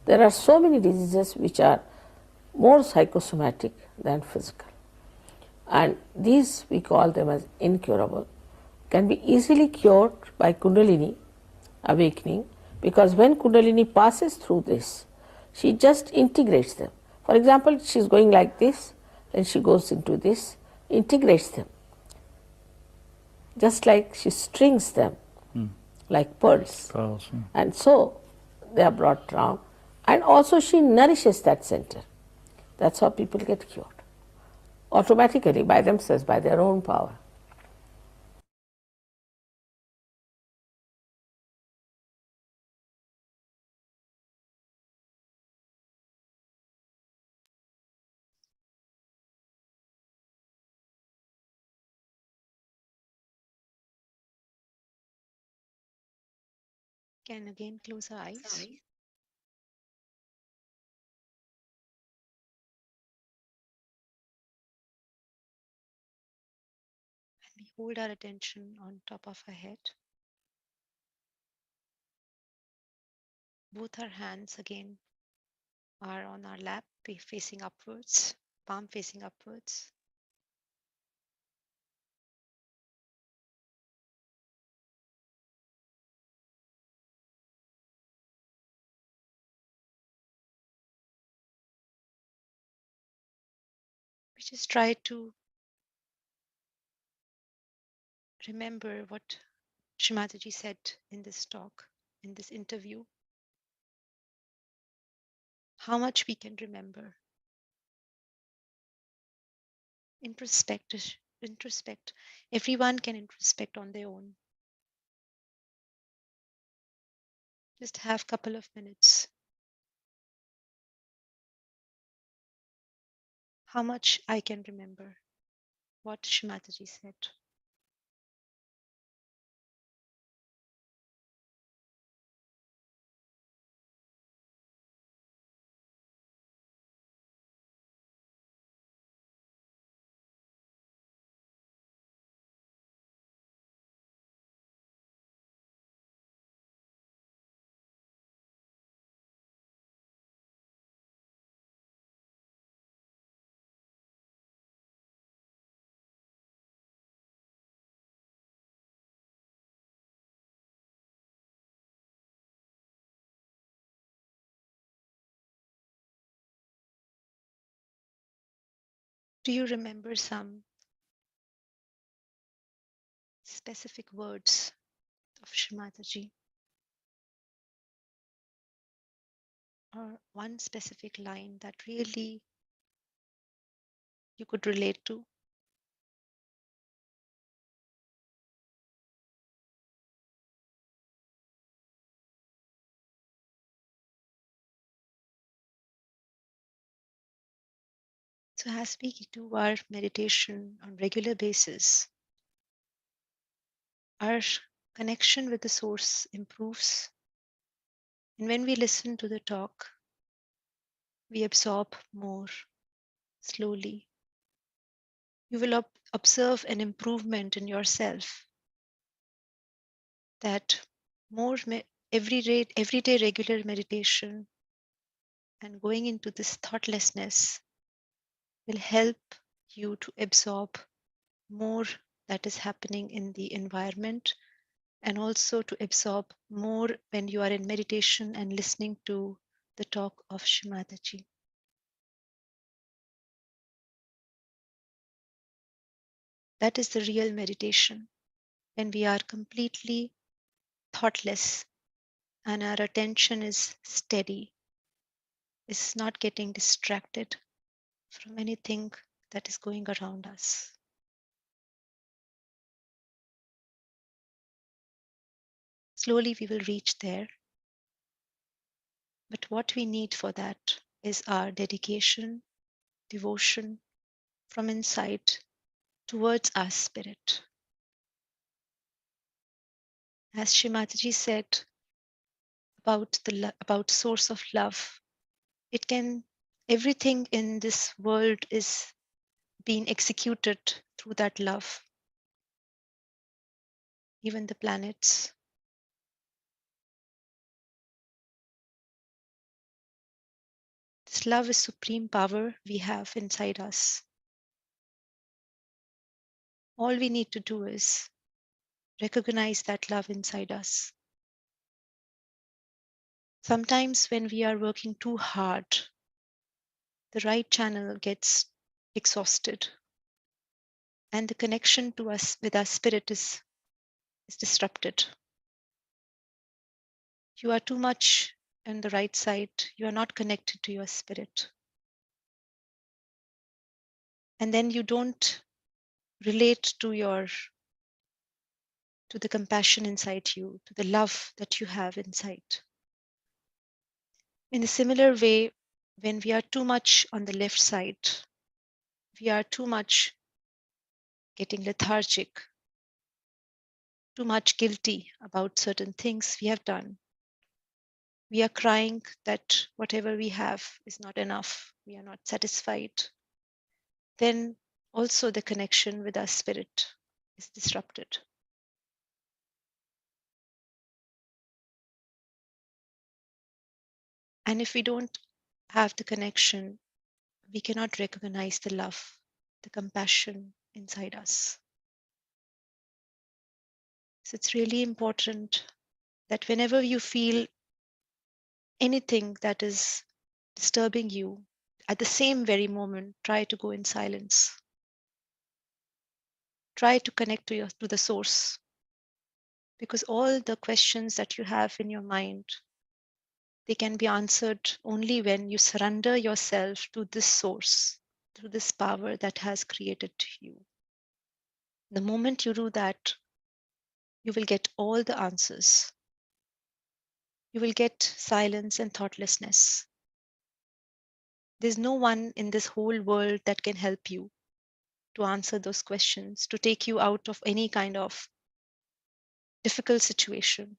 There are so many diseases which are more psychosomatic than physical. And these we call them as incurable, can be easily cured by Kundalini awakening, because when Kundalini passes through this, she just integrates them. For example, she is going like this, then she goes into this, integrates them. Just like she strings them like pearls. And so they are brought down. And also she nourishes that center. That's how people get cured. Automatically, by themselves, by their own power. Can again close our eyes. And we hold our attention on top of our head. Both our hands again are on our lap, facing upwards, palm facing upwards. We just try to remember what Shri Mataji said in this talk, in this interview. How much we can remember. Introspect. Everyone can introspect on their own. Just have a couple of minutes. How much I can remember what Shri Mataji said. Do you remember some specific words of Shri Mataji? Or one specific line that really you could relate to? So as we do our meditation on regular basis, our connection with the source improves. And when we listen to the talk, we absorb more slowly. You will observe an improvement in yourself, that more everyday regular meditation and going into this thoughtlessness will help you to absorb more that is happening in the environment, and also to absorb more when you are in meditation and listening to the talk of Shri Mataji. That is the real meditation, when we are completely thoughtless and our attention is steady, is not getting distracted. from anything that is going around us. Slowly we will reach there. But what we need for that is our dedication, devotion from inside towards our spirit. As Shri Mataji said about source of love, it can, everything in this world is being executed through that love. Even the planets. This love is supreme power we have inside us. All we need to do is recognize that love inside us. Sometimes when we are working too hard, the right channel gets exhausted and the connection to us with our spirit is disrupted. You are too much on the right side, you are not connected to your spirit. And then you don't relate to the compassion inside you, to the love that you have inside. In a similar way, when we are too much on the left side, we are too much getting lethargic, too much guilty about certain things we have done. We are crying that whatever we have is not enough, we are not satisfied. Then also the connection with our spirit is disrupted. And if we don't have the connection, we cannot recognize the love, the compassion inside us. So it's really important that whenever you feel anything that is disturbing you, at the same very moment, try to go in silence. Try to connect to the source. Because all the questions that you have in your mind, they can be answered only when you surrender yourself to this source, to this power that has created you. The moment you do that, you will get all the answers. You will get silence and thoughtlessness. There's no one in this whole world that can help you to answer those questions, to take you out of any kind of difficult situation.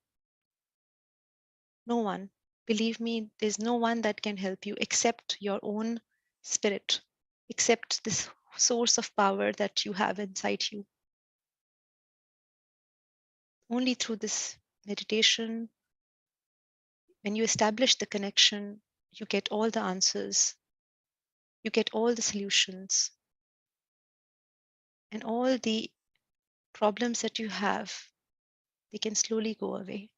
No one. Believe me, there's no one that can help you except your own spirit, except this source of power that you have inside you. Only through this meditation, when you establish the connection, you get all the answers, you get all the solutions, and all the problems that you have, they can slowly go away.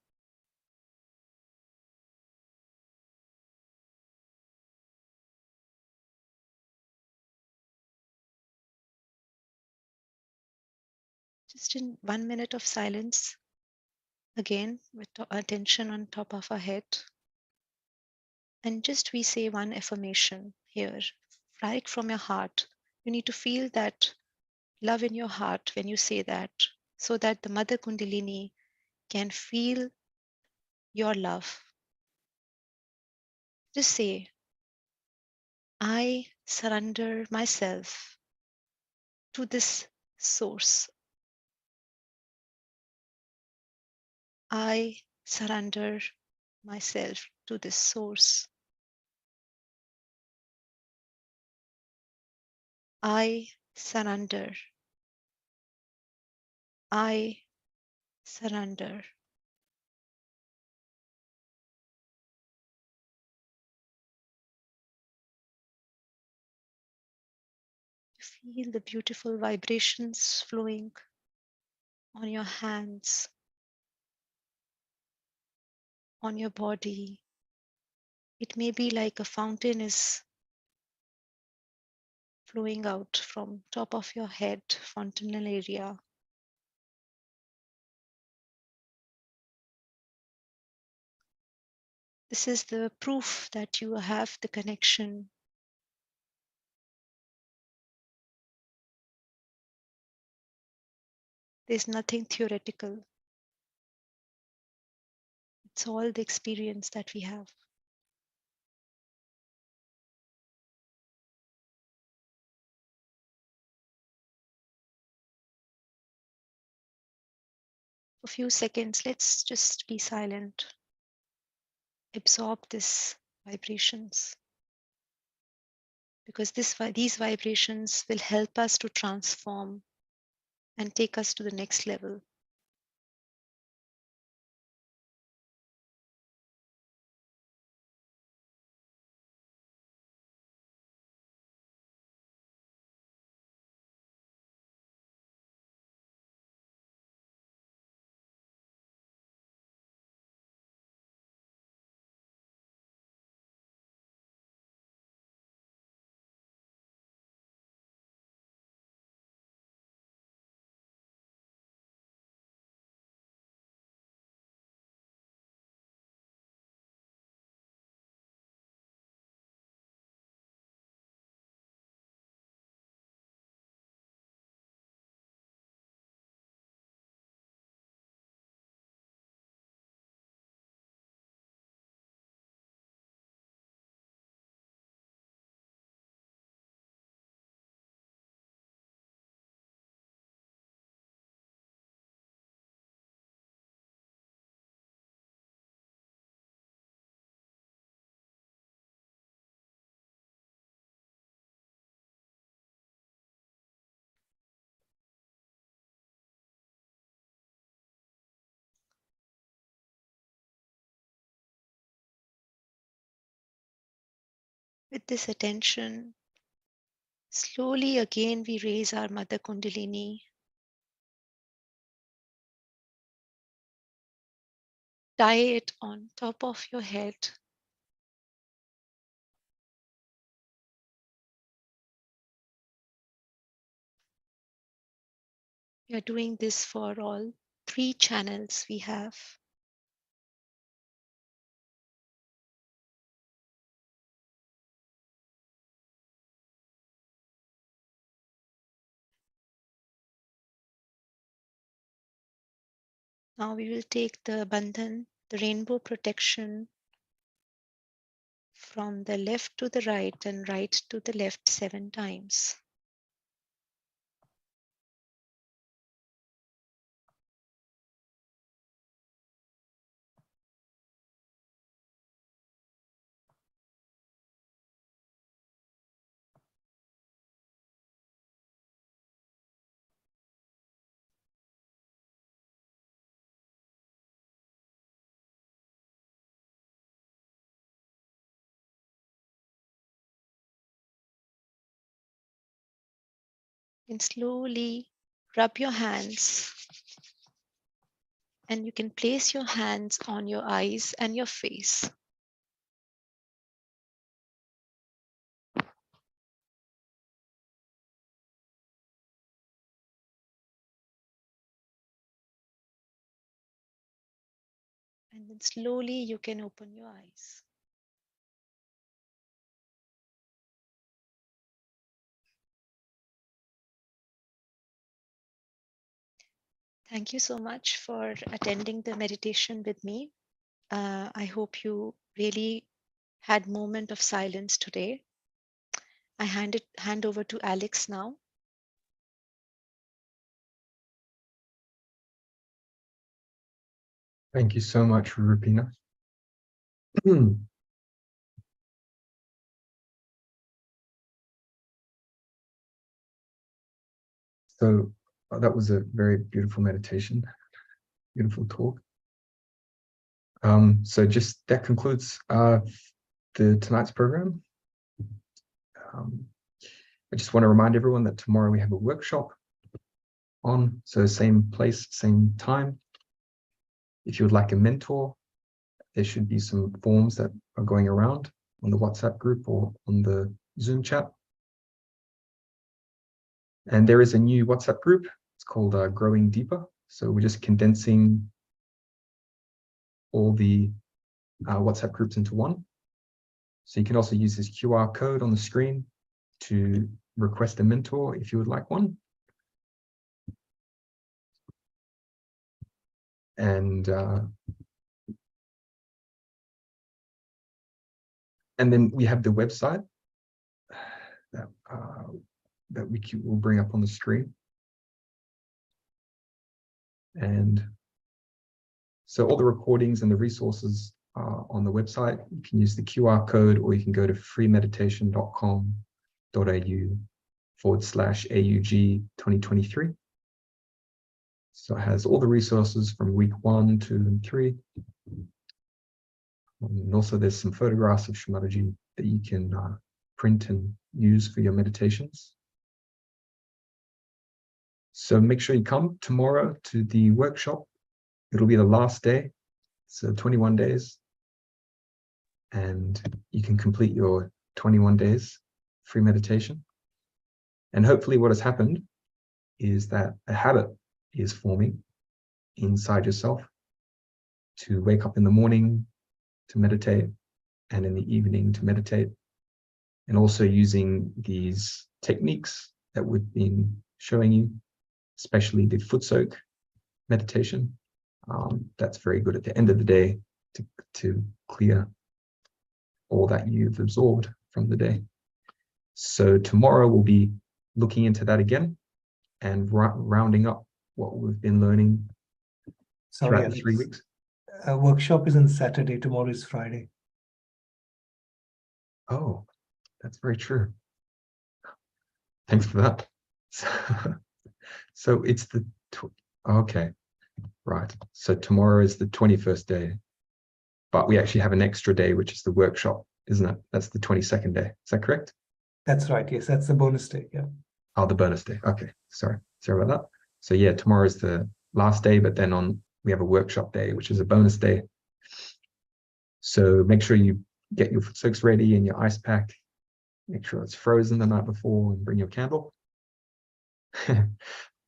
Just in 1 minute of silence, again, with attention on top of our head. And just we say one affirmation here, right from your heart. You need to feel that love in your heart when you say that, so that the Mother Kundalini can feel your love. Just say, I surrender myself to this source. I surrender myself to this source. I surrender. I surrender. Feel the beautiful vibrations flowing on your hands, on your body. It may be like a fountain is flowing out from top of your head, fontanel area. This is the proof that you have the connection There's nothing theoretical. It's all the experience that we have. For a few seconds, let's just be silent. Absorb these vibrations. Because these vibrations will help us to transform and take us to the next level. With this attention, slowly again we raise our Mother Kundalini. Tie it on top of your head. We are doing this for all 3 channels we have. Now we will take the bandhan, the rainbow protection, from the left to the right and right to the left 7 times. And slowly rub your hands, and you can place your hands on your eyes and your face. And then slowly you can open your eyes. Thank you so much for attending the meditation with me. I hope you really had a moment of silence today. I hand over to Alex now. Thank you so much, Rupina. So that was a very beautiful meditation, beautiful talk. So just that concludes tonight's program. I just want to remind everyone that tomorrow we have a workshop on, so same place, same time. If you would like a mentor, there should be some forms that are going around on the WhatsApp group or on the Zoom chat. And there is a new WhatsApp group. It's called Growing Deeper. So we're just condensing all the WhatsApp groups into one. So you can also use this QR code on the screen to request a mentor if you would like one. And then we have the website that will bring up on the screen. And so all the recordings and the resources are on the website. You can use the QR code, or you can go to freemeditation.com.au/AUG 2023. So it has all the resources from week 1, 2, and 3. And also there's some photographs of Shri Mataji that you can print and use for your meditations. So make sure you come tomorrow to the workshop. It'll be the last day, so 21 days. And you can complete your 21 days free meditation. And hopefully what has happened is that a habit is forming inside yourself to wake up in the morning to meditate, and in the evening to meditate, and also using these techniques that we've been showing you, especially the foot soak meditation. That's very good at the end of the day to clear all that you've absorbed from the day. So tomorrow we'll be looking into that again and rounding up what we've been learning throughout the 3 weeks. Workshop is on Saturday, tomorrow is Friday. Oh, that's very true. Thanks for that. So it's the, okay, right. So tomorrow is the 21st day, but we actually have an extra day, which is the workshop, isn't it? That's the 22nd day. Is that correct? That's right. Yes, that's the bonus day. Yeah. Oh, the bonus day. Okay, sorry about that. So yeah, tomorrow is the last day, but then we have a workshop day, which is a bonus day. So make sure you get your foot soaks ready and your ice pack. Make sure it's frozen the night before, and bring your candle.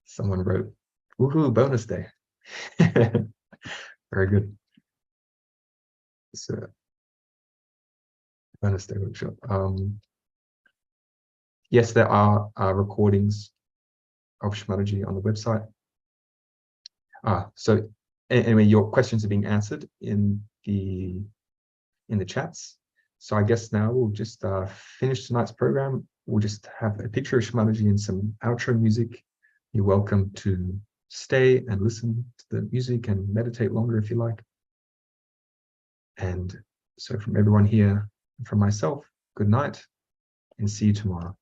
Someone wrote, woohoo, bonus day. Very good. So bonus day workshop. Yes, there are recordings of Shri Mataji on the website. So anyway, your questions are being answered in the chats. So I guess now we'll just finish tonight's program. We'll just have a picture of Shri Mataji and some outro music. You're welcome to stay and listen to the music and meditate longer if you like. And so from everyone here and from myself, good night and see you tomorrow.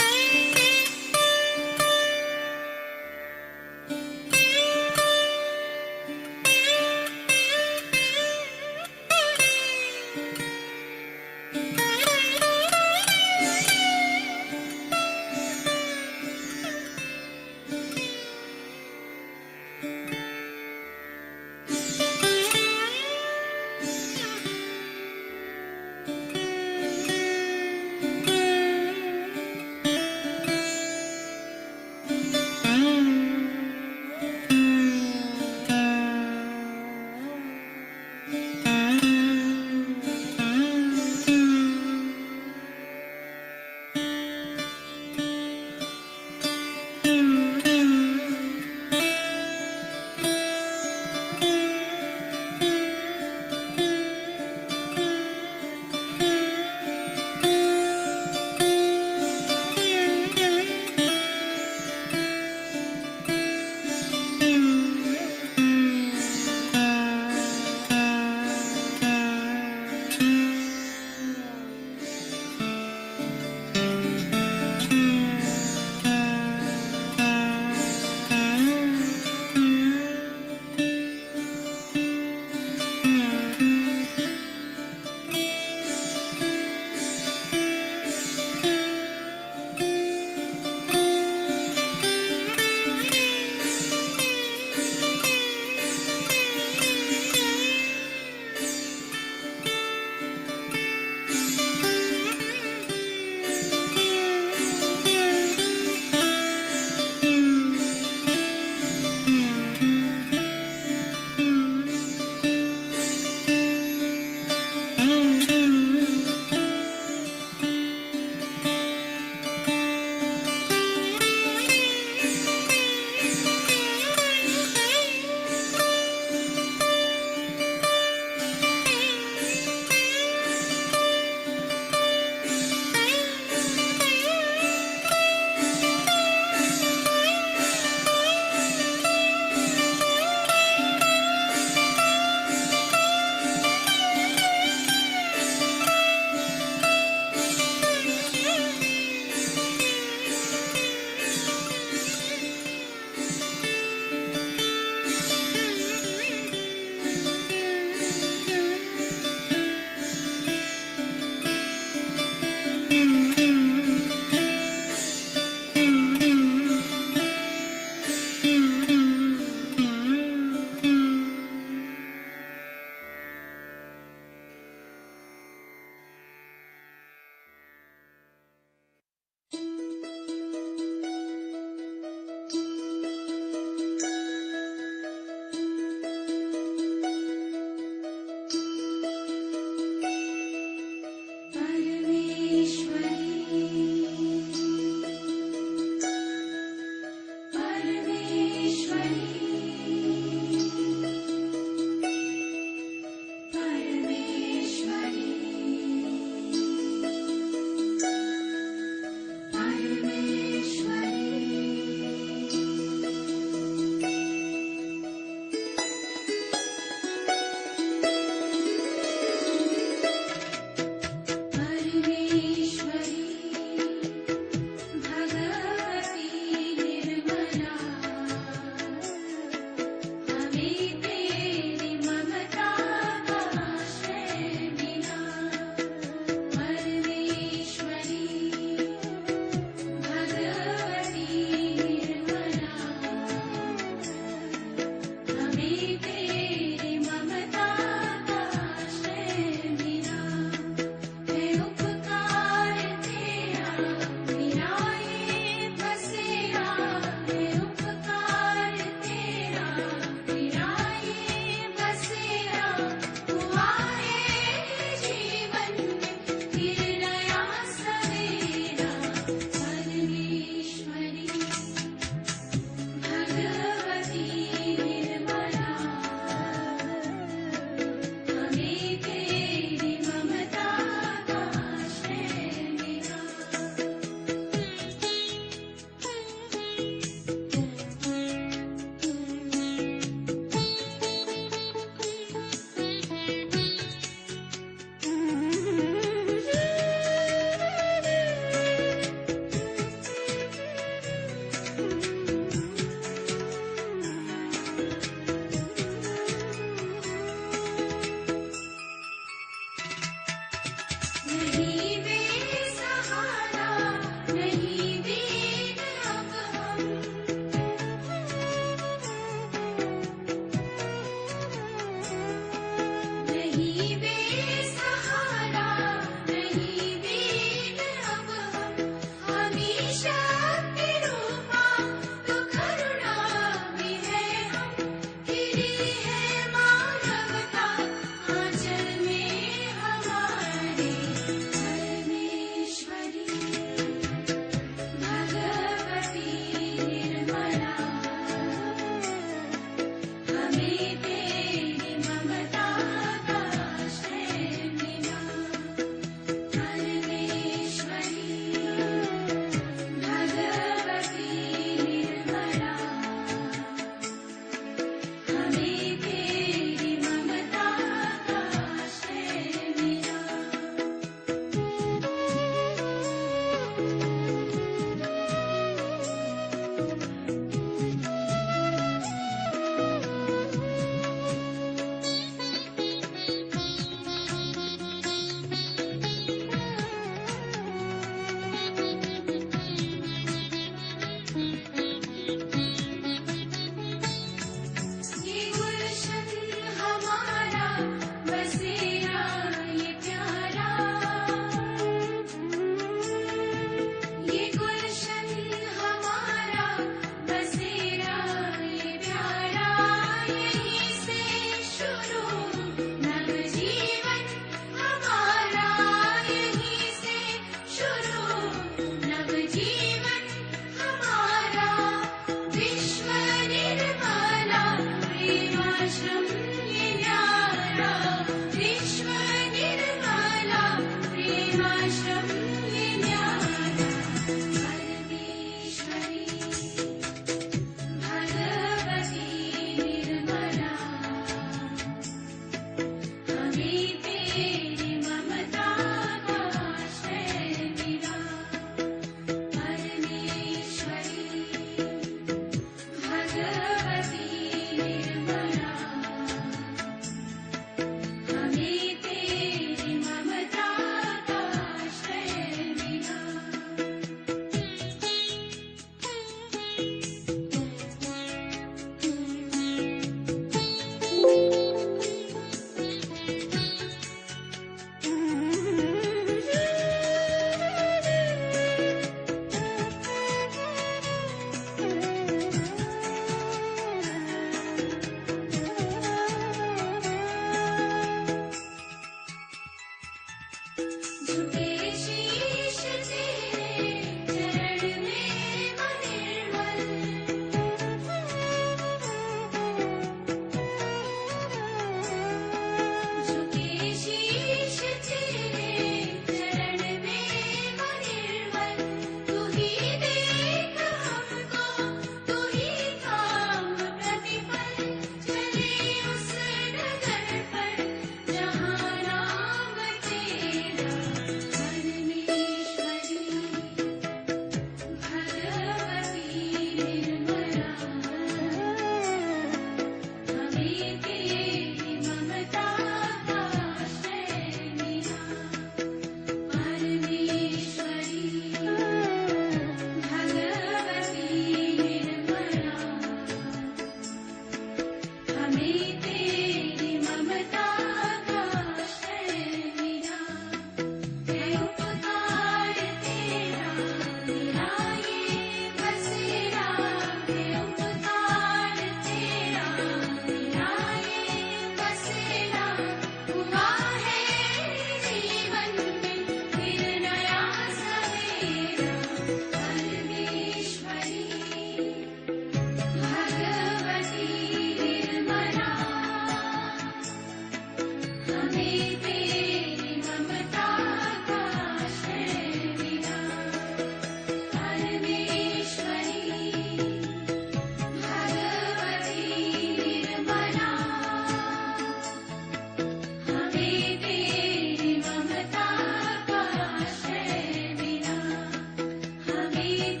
हमें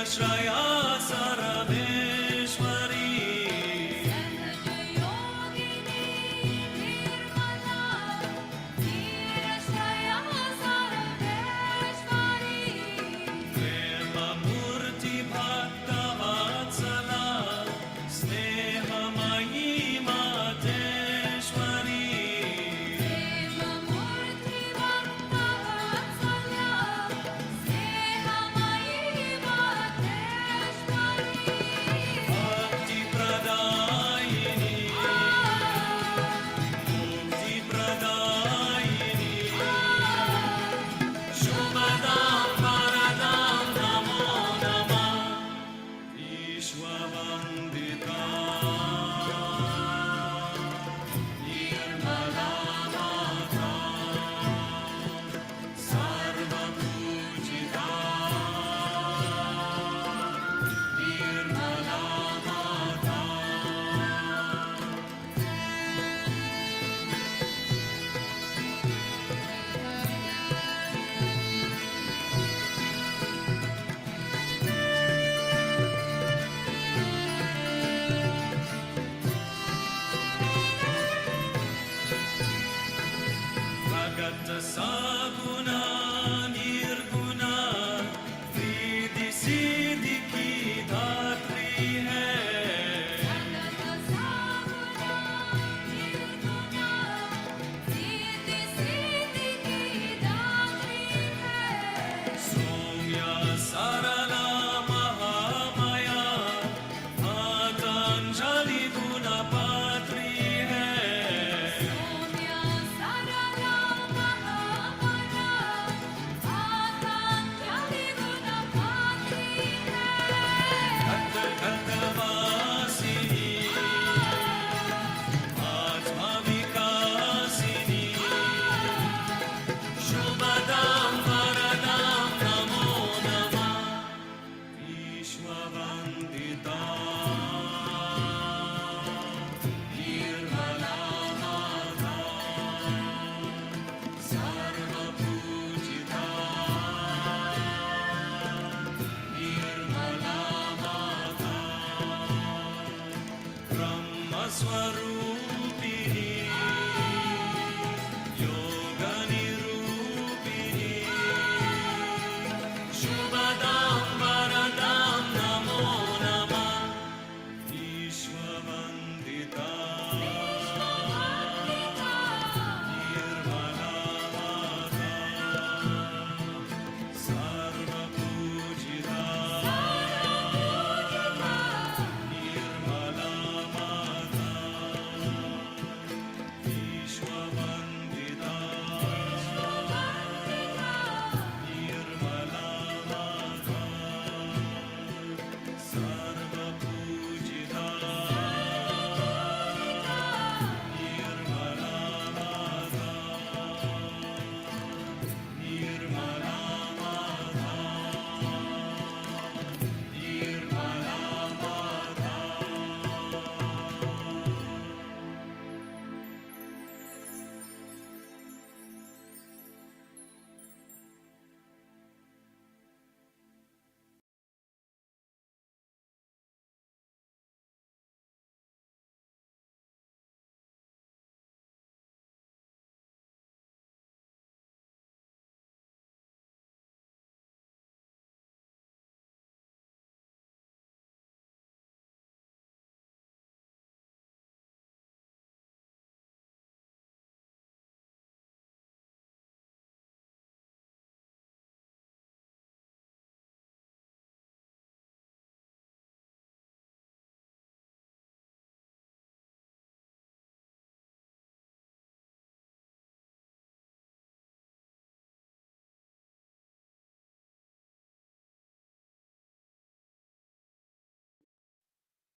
Shri